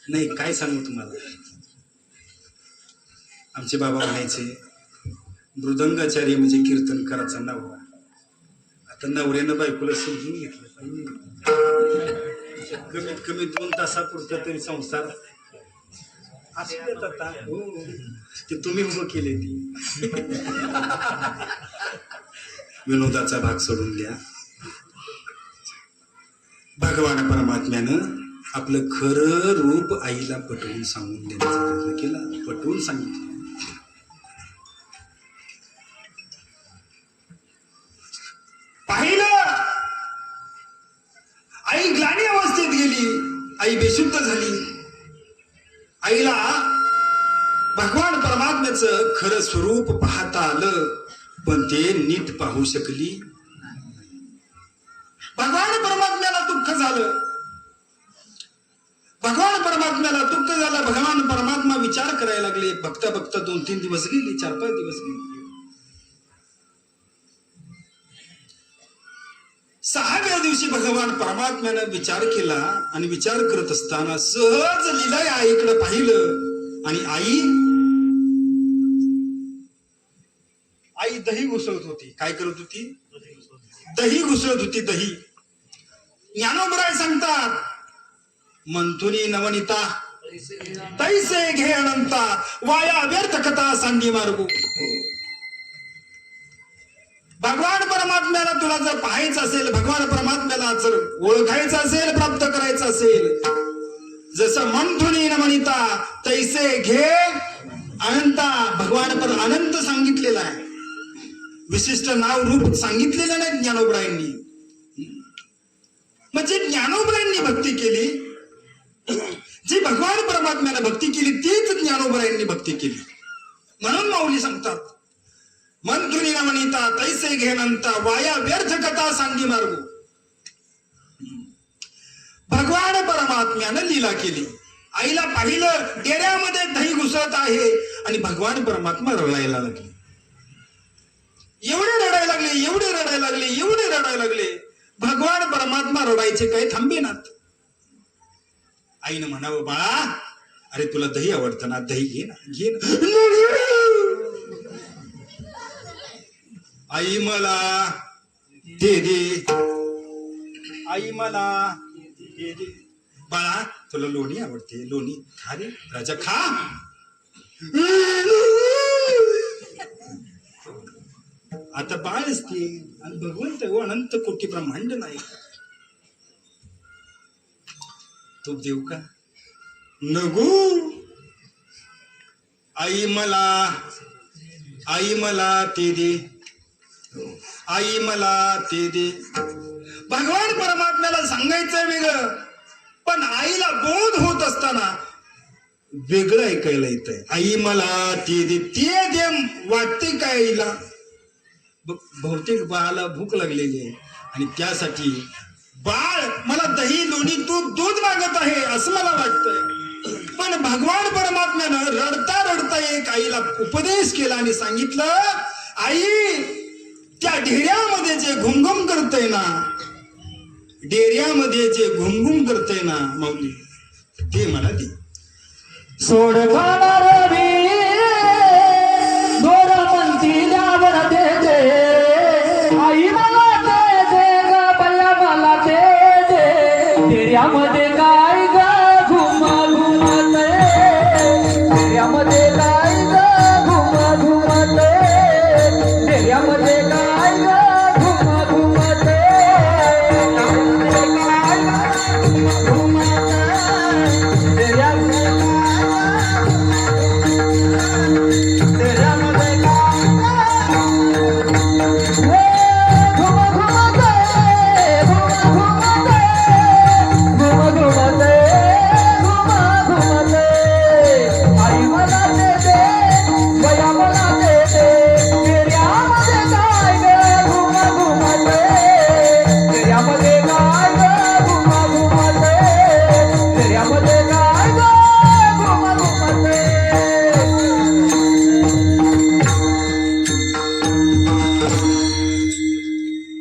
नाही, काय सांगू तुम्हाला. आमचे बाबा म्हणायचे मृदंगाचार्य म्हणजे कीर्तनकाराचा नवरा. आता नवऱ्यानं बायकोला समजून घेतलं. कमीत कमी 2 तासापुरता तरी संसार असतात आता. हो, ते तुम्ही उभं केले. ती विनोदाचा भाग सोडून द्या. भगवान परमात्म्यानं आपलं खरं रूप आईला पटवून सांगून देण्याचा प्रयत्न केला. पटवून सांगितलं. पाहिलं, आई ग्लानी अवस्थेत गेली. आई बेशुद्ध झाली. आईला भगवान परमात्म्याचं खरं स्वरूप पाहता आलं, पण ते नीट पाहू शकली. भगवान परमात्म्याला दुःख झालं. भगवान परमात्म्याला दुःख झालं. भगवान परमात्मा विचार करायला लागले. बघता बघता 2-3 दिवस गेले, 4-5 दिवस गेले. 6व्या दिवशी भगवान परमात्म्यानं विचार केला आणि विचार करत असताना सहज लीला आईकडे पाहिलं आणि आई दही घुसळत होती. काय करत होती? दही घुसळत होती. दही. ज्ञानोबराय सांगतात, मंथुनी नवनीता तैसे घे अनंता वाया व्यर्थ कथा सांडी मार्गू. भगवान परमात्म्याला तुला जर पाहायचं असेल, भगवान परमात्म्याला जर ओळखायचं असेल, प्राप्त करायचं असेल, जसं मंथुनी नवनीता तैसे घे अनंता. भगवान पर अनंत सांगितलेला आहे. विशिष्ट नाव रूप सांगितलेलं नाही ज्ञानोबरायांनी. म्हणजे ज्ञानोबरायांनी भक्ती केली, जी भगवान परमात्म्याला भक्ती केली तीच ज्ञानोबरायांनी भक्ती केली. म्हणून माऊली सांगतात, मंथुनी नवनीता तैसे घेनंता वाया व्यर्थ कथा सांगी मार्गू. भगवान परमात्म्यानं लीला केली. आईला पाहिलं, डेऱ्यामध्ये दही घुसळत आहे आणि भगवान परमात्मा रडायला लागले. एवढे रडायला लागले, एवढे रडायला लागले, एवढे रडायला लागले. भगवान परमात्मा रडायचे काही थांबेनात. आईनं म्हणावं, बाळा अरे तुला दही आवडतं ना, दही घे ना, घे ना. आई मला दे दे, आई मला दे दे. बाळा तुला लोणी आवडते, लोणी खा रे राजा, खा. आता बाळ असते आणि भगवंत हो अनंत कोटी ब्रह्मांड नाही. तो देऊ का? नगो. आई मला ते दे, आई मला ते दे. भगवान परमात्म्याला सांगायचं वेगळं, पण आईला बोध होत असताना वेगळं ऐकायला येतंय. आई मला ते दे, ते दे वाटते काय आईला? बहुतेक बाळाला भूक लागलेली आहे आणि त्यासाठी बाळ मला दही लोणी तूप दूध मागत आहे असं मला वाटतंय. पण भगवान परमात्म्यानं रडता रडता एक आईला उपदेश केला आणि सांगितलं, आई त्या ढेऱ्यामध्ये जे घुमघुम करतय ना, डेऱ्यामध्ये जे घुमघुम करतय ना माऊली, ते मला दे. सोड खाणार रवी गोड पंथी द्यावर दे आई मला दे ग बल्ला मला दे डेऱ्यामध्ये काय ग घुमा घुमते डेऱ्यामध्ये काय ग घुमा घुमते डेऱ्यामध्ये काय ग घुमा घुमते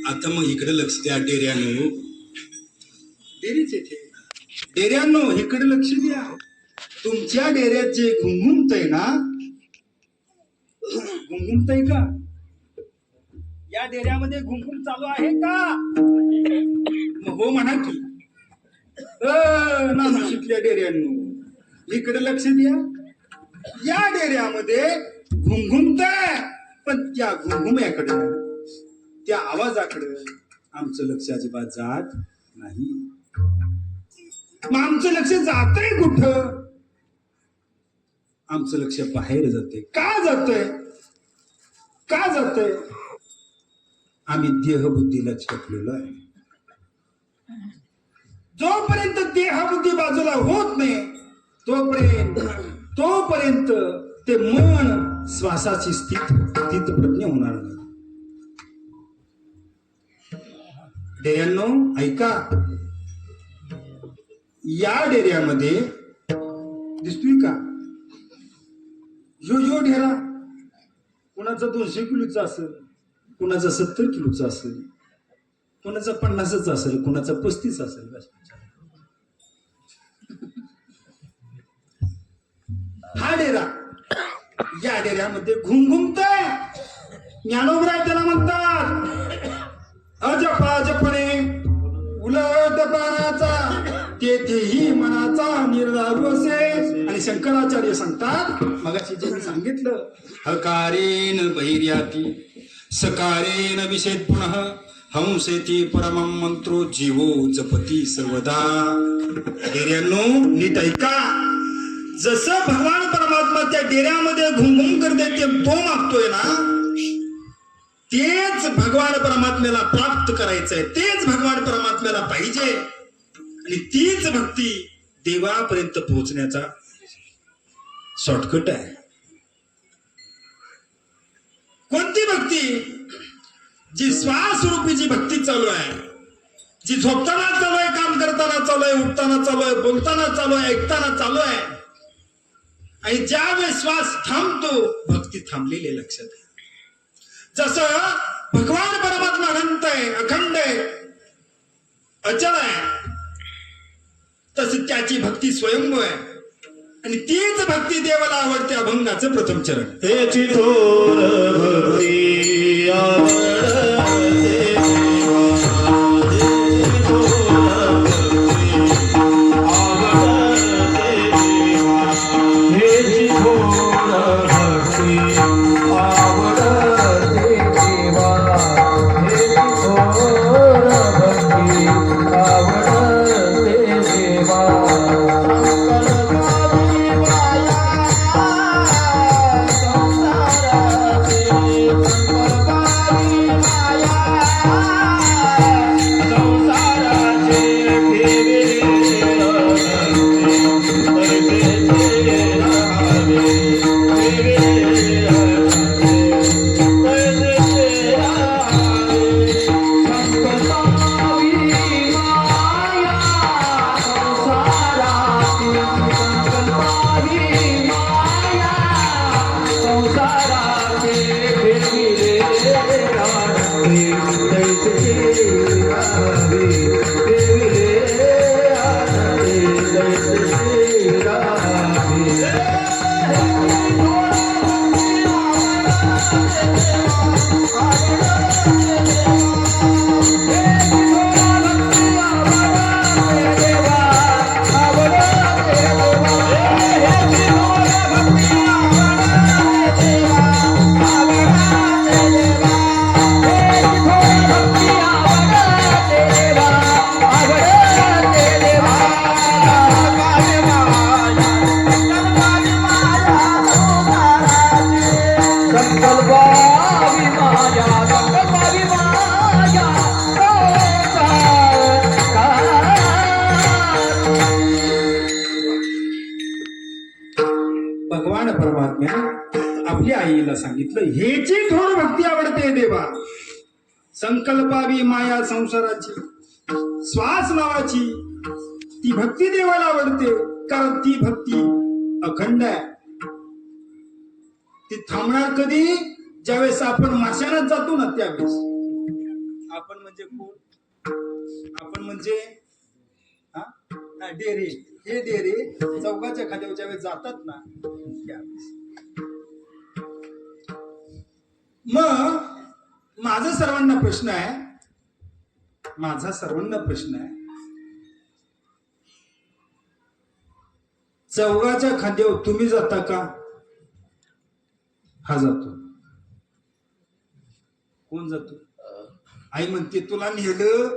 आता मग इकडे लक्ष द्या डेऱ्यानो. डेरीच येते डेऱ्यानो, इकडे लक्ष द्या. तुमच्या डेऱ्यात जे घुंघुमतय ना, घुंघुमतय का? या डेऱ्यामध्ये घुंघुम चालू आहे का? मग हो म्हणा की. नाशिकल्या डेऱ्यांनो, इकडे लक्ष द्या. या डेऱ्यामध्ये घुंघुमतय, पण त्या घुंघुम्याकडे, त्या आवाजाकडे आमचं लक्ष अजिबात जात नाही. मग आमचं लक्ष जातंय कुठं? आमचं लक्ष बाहेर जाते. का जातंय? का जातंय? आम्ही देहबुद्धीला छेपलेलो आहे. जोपर्यंत देहबुद्धी बाजूला होत नाही तोपर्यंत ते मन श्वासाची स्थित प्रज्ञ होणार नाही. डेऱ्यांनो ऐका, या डेऱ्यामध्ये दिसतोय का? यो डेरा कुणाचा 200 किलोचा असेल, कुणाचा 70 किलोचा असेल, कुणाचा 50चा असेल, कुणाचा 35 असेल. हा डेरा, या डेऱ्यामध्ये घुमघुमतय. ज्ञानोबराय त्याला म्हणतात अजपा जपणे उलट प्राणाचा तेथेही मनाचा निर्धारू असे. आणि शंकराचार्य सांगतात, मगाशी जे मी सांगितलं, हकारेन बहिर्याती सकारेन विषेद पुनः हंसेती परमं मंत्रो जीवो जपती सर्वदा. डेऱ्यांनो नीट ऐका, जसं भगवान परमात्मा त्या डेऱ्यामध्ये घुमघुम करते, ते तो मागतोय ना, तेच भगवान परमात्म्याला प्राप्त करायचंय, तेच भगवान परमात्म्याला पाहिजे. आणि तीच भक्ती देवापर्यंत पोहोचण्याचा शॉर्टकट आहे. कोणती भक्ती? जी श्वास रूपी जी भक्ती चालू आहे, जी झोपताना चालू आहे, काम करताना चालू आहे, उठताना चालू आहे, बोलताना चालू आहे, ऐकताना चालू आहे. आणि ज्यावेळेस श्वास थांबतो, भक्ती थांबलेली लक्षात आहे. जसं भगवान परमात्मा अनंत आहे, अखंड आहे, अचल आहे, तसं त्याची भक्ती स्वयंभू आहे. आणि तीच भक्ती देवाला आवडते. अभंगाचं प्रथम चरण. त्याची थोर भक्ती आवडते संसाराचे भगवान परमात्म्याने आपल्या आईला सांगितलं, हेची थोर भक्ती आवडते देवा. संकल्पावी माया संसाराची, श्वास नावाची ती भक्ती देवाला आवडते. कारण ती भक्ती अखंड आहे. ती थांबणार कधी? ज्यावेळेस आपण माशानात जातो ना त्यावेळेस. आपण म्हणजे कोण? आपण म्हणजे डेरे. हे डेरे चौकाच्या खाद्यावर ज्यावेळेस जातात ना त्यावेळेस. मग माझा सर्वांना प्रश्न आहे, चौगाच्या खांद्यावर तुम्ही जाता का? हा जातो. कोण जातो? आई म्हणते तुला नेलं.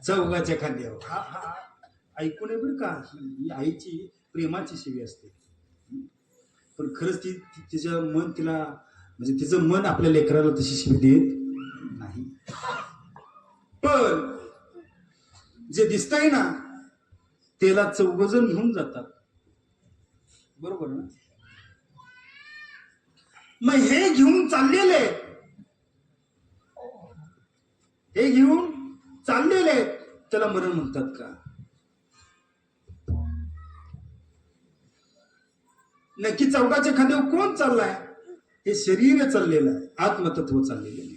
चौगाच्या खांद्यावर. हा ऐकून आहे बरं का, ही आईची प्रेमाची शिवी असते. पण खरंच तिचं मन तिला, म्हणजे तिचं मन आपल्या लेकराला तशी शिवी देत नाही. पण जे दिसतंय ना त्याला 4 जण घेऊन जातात. बरोबर ना? मग हे घेऊन चाललेले त्याला मरण म्हणतात का? नक्की चौकाच्या खांद्यावर कोण चाललाय? हे शरीर चाललेलं आहे, आत्मतत्व चाललेलं आहे.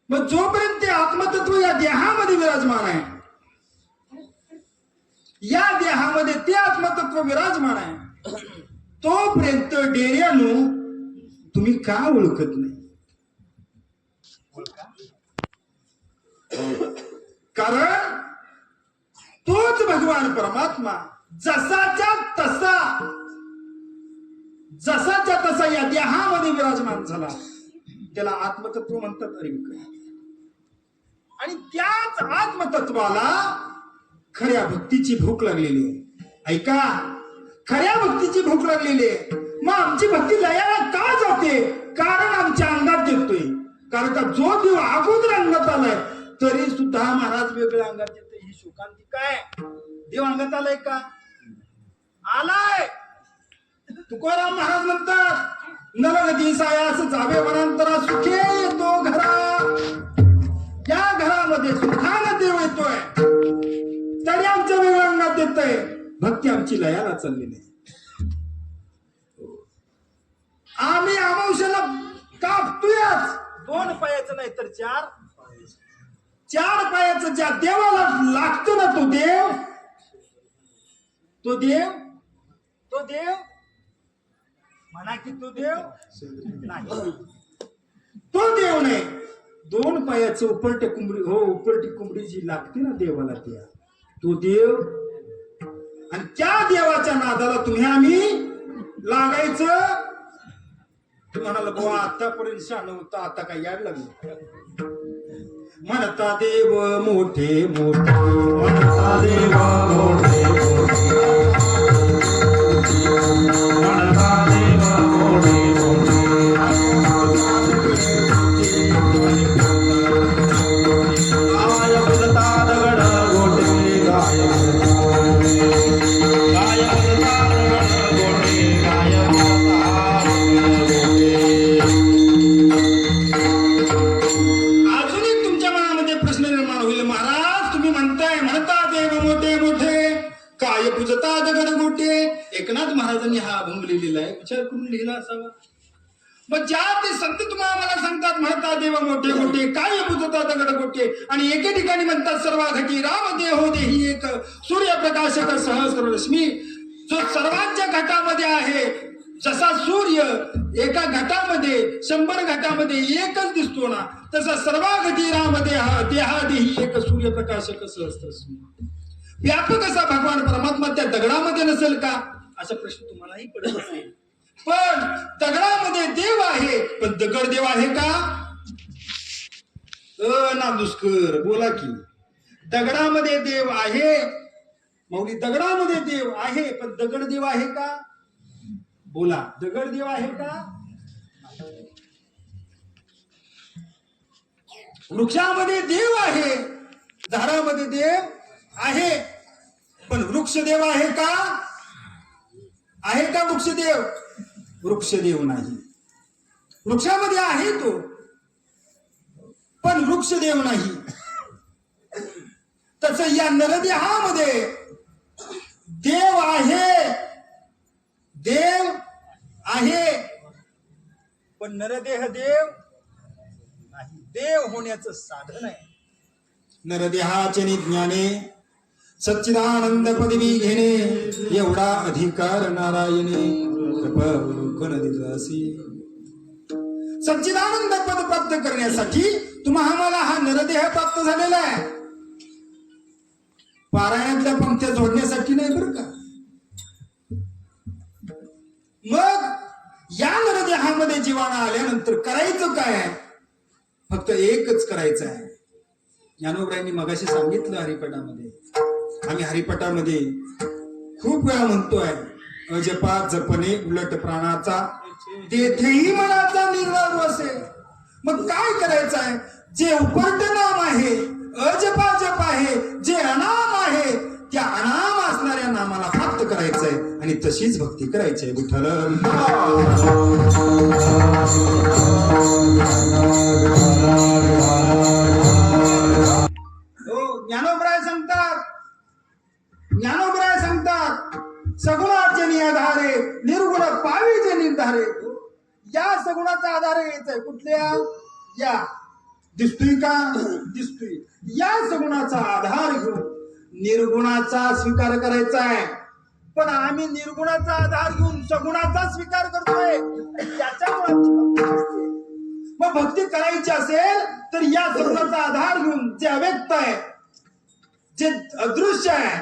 मग जोपर्यंत ते आत्मतत्व या देहामध्ये विराजमान आहे, या देहामध्ये ते आत्मतत्व विराजमान आहे, तोपर्यंत डेऱ्यानो तुम्ही का ओळखत नाही? कारण तोच भगवान परमात्मा जसाच्या तसा या देहामध्ये विराजमान झाला, त्याला आत्मतत्व म्हणतात. आणि त्याच आत्मतत्वाला खऱ्या भक्तीची भूक लागलेली आहे. ऐका, खऱ्या भक्तीची भूक लागलेली आहे. मग आमची भक्ती लयाला का जाते? कारण आमच्या अंगात येतोय. कारण का जो देव अगोदर अंगात आलाय तरी सुद्धा महाराज वेगळ्या अंगात येतोय. ही शोकांती काय? देव अंगात आलाय का? आलाय. तुकाराम महाराज म्हणतात, नरगती सायास जावे वनांतरा, सुखे येतो घरा. त्या घरामध्ये सुखानं देव येतोय तरी आमच्या वेगळ्या अंगात येतोय. भक्ती आमची लयाला चाललेली आहे. आम्ही अमावस्याला कापतोयच 2 पायाचं नाही तर 4 पायाचं. ज्या देवाला लागतो ना तो देव म्हणा की तो देव नाही. तो देव नाही. 2 पायाचं उपरटी कोंबडी जी लागते ना देवाला, तो देव. आणि त्या देवाच्या नादाला आम्ही लागायचं. तू म्हणाला बाबा आतापर्यंत शान होतं, आता काय याड लागलं. म्हणता देव मोठे मोठे, म्हणता देव मोठे मोठे, म्हणता देव मोठे मोठे. गाय बोलता दगड गोटे, गाय बोलता दगड गोटे, गाय बोलता गोटे. अजून एक तुमच्या मनामध्ये प्रश्न निर्माण होईल, महाराज तुम्ही म्हणता देव मोठे मोठे, काय पूजता दगड गोटे. एकनाथ महाराजांनी हा अभंग लिहिलेला आहे, विचार करून लिहिला असावा. मग ज्या ते संत तुम्हाला मला सांगतात म्हणता देव मोठे मोठे, काय पूजता दगड गोटे, आणि एके ठिकाणी म्हणतात सर्वाघटी राम देहो देही एक, सूर्यप्रकाशक सहस्र रश्मी. जो सर्वांच्या घटामध्ये आहे, जसा सूर्य एका घटामध्ये 100 घटामध्ये एकच दिसतो ना, तसा सर्वाघटी राम देही एक, सूर्यप्रकाशक सहस्र. व्यापक असा भगवान परमात्मा त्या दगडामध्ये नसेल का, असा प्रश्न तुम्हालाही पडत असेल. पण दगडामध्ये देव आहे, पण दगड देव आहे का? नादुष्कर बोला की, दगडामध्ये देव आहे. माऊली दगडामध्ये देव आहे, पण दगड देव आहे का? बोला, दगड देव आहे का? वृक्षामध्ये देव आहे, झाडामध्ये देव आहे, वृक्षदेव आहे का? आहे का वृक्षदेव? वृक्षदेव नाही. वृक्षामध्ये आहे तो, पण वृक्षदेव नाही. तसं या नरदेहामध्ये देव आहे, देव आहे, पण नरदेह देव नाही. देव होण्याचं साधन आहे. नरदेहाचे ज्ञाने सच्चिदानंद पदवी घेणे एवढा अधिकार नारायणे कृपा दिलासी. सच्चिदानंद पद प्राप्त करण्यासाठी तुम्हाला हा नरदेह प्राप्त झालेला आहे. पारायणातल्या पंक्त्या जोडण्यासाठी नाही बरं का. मग या नरदेहामध्ये जीवाणा आल्यानंतर करायचं काय आहे? फक्त एकच करायचं आहे. ज्ञानोबरायांनी मगाशी सांगितलं हरिपाठामध्ये. आम्ही हरिपाठामध्ये खूप वेळा म्हणतोय, अजपा जपणे उलट प्राणाचा तेथेही मनाचा निर्णय बसे. मग काय करायचं आहे? जे उपरत नाम आहे, अजपा जप आहे, जे अनाम आहे, त्या अनाम असणाऱ्या नामाला प्राप्त करायचंय आणि तशीच भक्ती करायची आहे. विठ्ठल ज्ञानोबराय सांगतात, ज्ञानोबराय सांगतात, सगुणाचे निधारे निर्गुण पावीचे निर्धारे. या सगुणाचा आधार घ्यायचाय. कुठल्या? या दिसतोय का? दिसतोय. या सगुणाचा आधार घेऊन निर्गुणाचा स्वीकार करायचा आहे. पण आम्ही निर्गुणाचा आधार घेऊन सगुणाचा स्वीकार करतोय. त्याच्यामुळे मग भक्ती करायची असेल तर या सगुणाचा आधार घेऊन जे अव्यक्त आहे, जे अदृश्य आहे,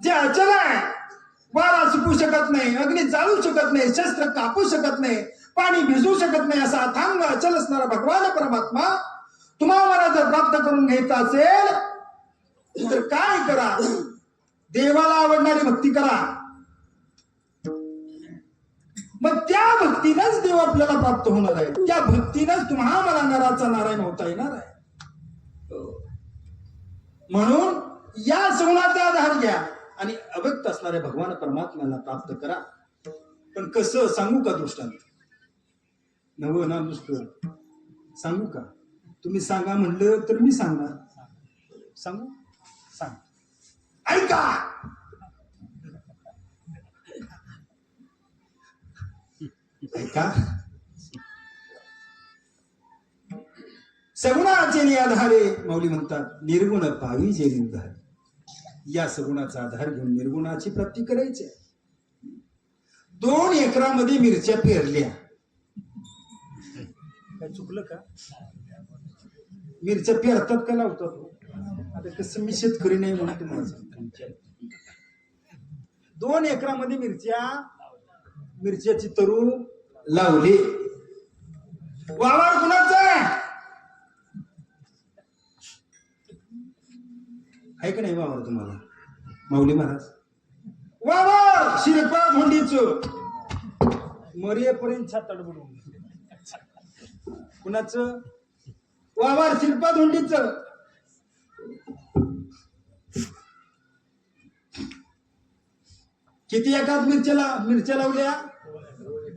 जे अचल आहे, वारा सुकू शकत नाही, अग्नी जाळू शकत नाही, शस्त्र कापू शकत नाही, पाणी भिजू शकत नाही, असा अथांग अचल असणारा भगवान परमात्मा तुम्हाला जर प्राप्त करून घ्यायचा असेल तर काय करा? देवाला आवडणारी भक्ती करा. मग त्या भक्तीनंच देव आपल्याला प्राप्त होणार आहे. त्या भक्तीनंच तुम्हाला नराचा नारायण होता येणार आहे. म्हणून या सगुणाचा आधार घ्या आणि अव्यक्त असणाऱ्या भगवान परमात्म्याला प्राप्त करा. पण कसं सांगू का दृष्टांत? नव ना नुसतं सांगू का? तुम्ही सांगा म्हणलं तर मी सांगणार. सांगू? सांग. ऐका. ऐका. सगुणाचे आधारे माऊली म्हणतात निर्गुण पावी जे निर्धार. या सगुणाचा आधार घेऊन निर्गुणाची प्राप्ती करायची. 2 एकरामध्ये मिरच्या पेरल्या. काय चुकलं का? मिरच्या पेरतात का लावतात? आता कसं मी शेतकरी नाही म्हणून तुम्हाला सांगतो. 2 एकरामध्ये मिरच्याची तरू लावली. वावर कुणाचा आहे का नाही वावर तुम्हाला? माऊली महाराज वावर शिरपा धोंडीच मरेपर्यंत छाताड बुडवून. कुणाचं वावर? शिरपा धोंडीच. किती एकात मिरच्या लावल्या?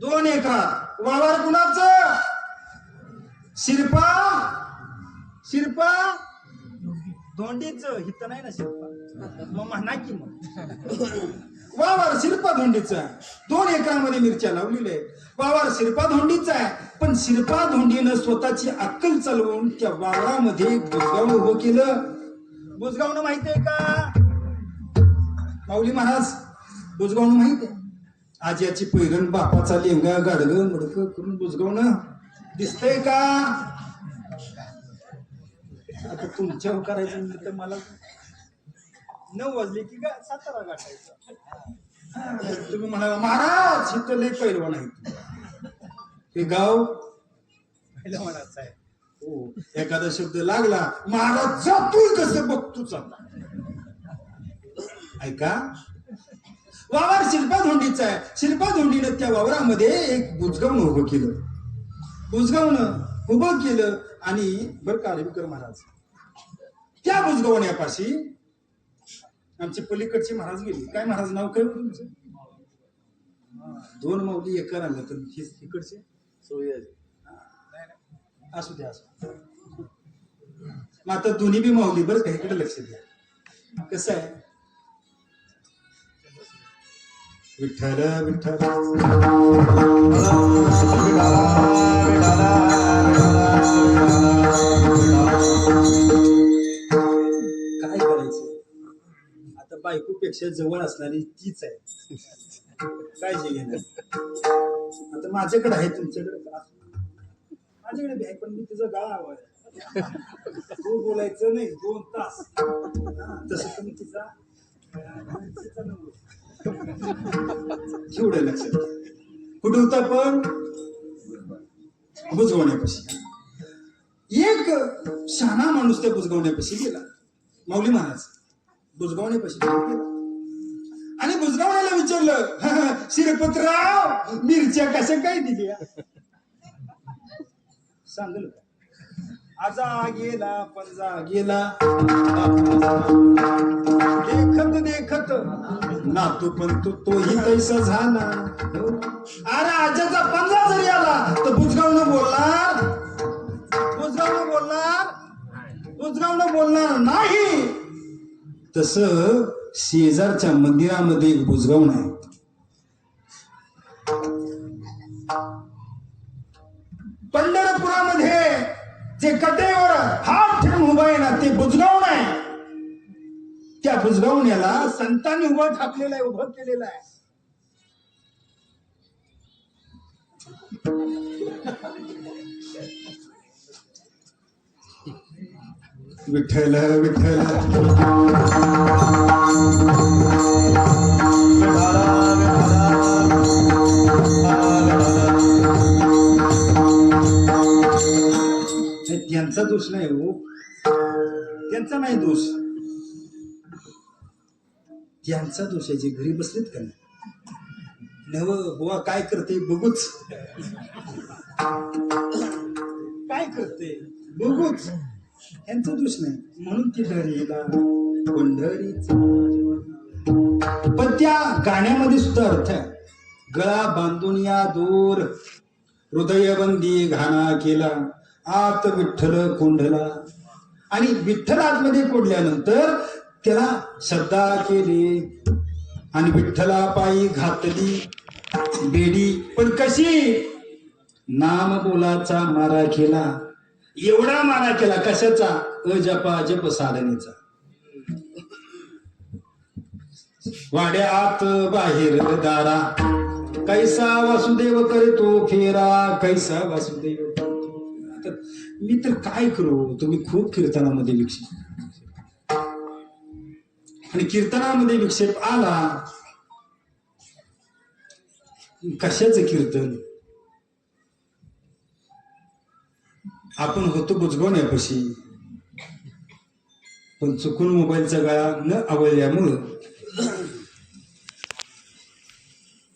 2 एकरात. वावर कुणाचं? शिरपा धोंडीच. हित नाही ना शिरपा, मग म्हणा की मग. वावर शिरपा धोंडीचा. 2 एकरामध्ये मिरच्या लावलेल्या आहेत. वावर शिरपा धोंडीचा आहे. पण शिरपा धोंडीनं स्वतःची अक्कल चालवून त्या वावरामध्ये बुजगावणं उभं केलं. बुजगावणं माहितीये का माऊली महाराज? बुजगावणं माहित आहे? आज्याची पैरण, बापाचा लेंगा गाडगं मडकं करून बुजगावणं दिसतंय का? आता तुमच्यावर करायचं म्हणजे तर मला 9 वाजले की सातारा गाठायचं. तुम्ही म्हणाला महाराज हे तर लय पैलवान आहे. हे गाव पैलवानाचं आहे. हो, एखादा शब्द लागला महाराज जातोय कसं बघतोच आता. ऐका. वावर शिल्पा धोंडीचा आहे. शिल्पा धोंडीनं त्या वावरामध्ये एक बुजगावणं उभं केलं. बुजगावणं उभं केलं आणि बरं का रविकर महाराज त्या बुजगावण्यापाशी आमचे पलीकडचे महाराज गेले. काय महाराज नाव काय होतं तुमचं? दोन माऊली एका रांगा तर इकडचे असू द्या असू. मग आता दोन्ही बी माऊली बरं का, इकडे लक्ष द्या. कसं आहे, विठ्ठल विठ्ठल काय करायचं आता, बायकोपेक्षा जवळ असणारी तीच आहे, काळजी घेणार. आता माझ्याकडे आहे, तुमच्याकडे माझ्याकडे बी आहे, पण मी तुझं गाळा हवा तू बोलायचं नाही 2 तास. तसं तुम्ही तिचा एवढं लक्षात घ्या. कुठे होता पण बुजगवण्यापाशी. एक शहाणा माणूस त्या बुजगवण्यापाशी गेला. माऊली महाराज बुजगावण्यापाशी गेला आणि बुजगावण्याला विचारलं, शिरपतराव मिरच्या कशा काय दिल्या? सांगल का? आजा गेला पंजा गेला, देखत देखत नातू पण तोही कैसा झाला. अरे आजाचा पंजा जरी आला तर बुजगावणं बोलणार, बुजगावणं बोलणार, बुजगावणं बोलणार नाही. तसं शेजारच्या मंदिरामध्ये एक बुजगावण आहे. पंढरपुरामध्ये जे कटेवर हात ठेवून उभा आहे ना, ते बुजगावण आहे. त्या बुजगावण्याला संतांनी उभं ठाकलेलं आहे, उभं केलेलं आहे. विठ्ठल विठ्ठल त्यांचा दोष नाही हो, त्यांचा नाही दोष, त्यांचा दोष आहे जे घरी बसलेत का नव बुवा काय करते बघूच, काय करते बघूच, यांचा दोष नाही. म्हणून ती धरीला पंढरीचा. पण त्या गाण्यामध्ये सुद्धा अर्थ आहे. गळा बांधून या दूर हृदयबंदी घाणा केला, आत विठ्ठल कोंढला. आणि विठ्ठल आतमध्ये कोंडल्यानंतर त्याला श्रद्धा केली आणि विठ्ठला पायी घातली बेडी. पण कशी? नाम बोलाचा मारा केला. एवढा मारा केला कशाचा? अजपा जप साधनेचा. वाड्यात बाहेर दारा कैसा वासुदेव करतो फेरा, कैसा वासुदेव. मी तर काय करू, तुम्ही खूप कीर्तनामध्ये विक्षेप, आणि कीर्तनामध्ये विक्षेप आला. कशाचं कीर्तन? आपण होतो बुजगवण्यापाशी, पण चुकून मोबाईलचा गळा न आवडल्यामुळं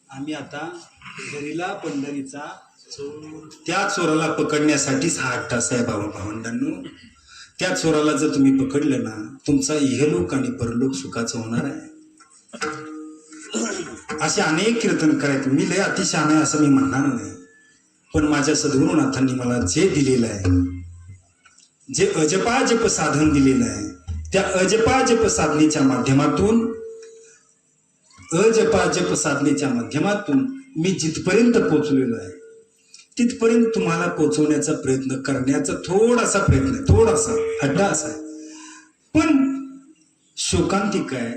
आम्ही आता घरीला पंढरीचा त्या चोराला पकडण्यासाठीच हा अट्टास आहे भावंडांनो. त्या चोराला जर तुम्ही पकडलं ना, तुमचा इहलोक आणि परलोक सुखाचं होणार आहे. असे अनेक कीर्तन करायचे. मी लय अतिशहाण आहे असं मी म्हणणार नाही, पण माझ्या सद्गुरुनाथांनी मला जे दिलेलं आहे, जे अजपाजप साधन दिलेलं आहे, त्या अजपाजप साधनेच्या माध्यमातून मी जिथपर्यंत पोहोचलेलो आहे तिथपर्यंत तुम्हाला पोहोचवण्याचा प्रयत्न करण्याचा थोडासा प्रयत्न आहे, थोडासा अट्टास आहे. पण शोकांतिक आहे.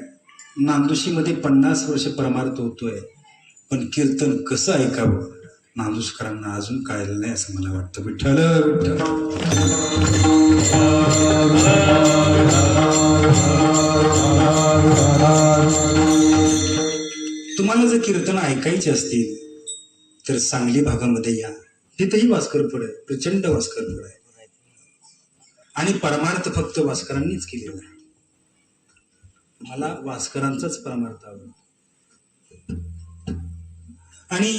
नांदुशीमध्ये 50 वर्ष परमार्थ होतोय, पण कीर्तन कसं ऐकावं नांदुशकरांना अजून कळलेलं नाही असं मला वाटतं. विठ्ठल विठ्ठल. तुम्हाला जर कीर्तन ऐकायचे असतील तर सांगली भागामध्ये या. तिथेही वास्करपड आहे, प्रचंड वास्करपड आहे, आणि परमार्थ फक्त वास्करांनीच केलेला आहे. मला वास्करांचाच परमार्थ आवडतो. आणि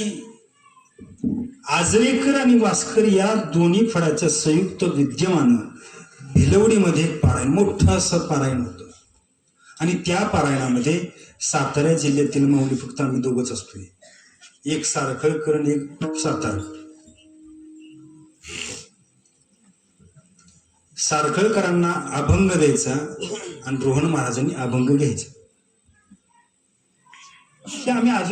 आजरेकर आणि वास्कर या दोन्ही फळाच्या संयुक्त विद्यमानं भिलवडीमध्ये पारायण, मोठं असं पारायण होतं. आणि त्या पारायणामध्ये सातारा जिल्ह्यातील माऊली फक्त आम्ही दोघंच असतोय, एक सारखळकर आणि एक सातारा. सारखळकरांना अभंग द्यायचा आणि रोहन महाराजांनी अभंग घ्यायचा. हे आम्ही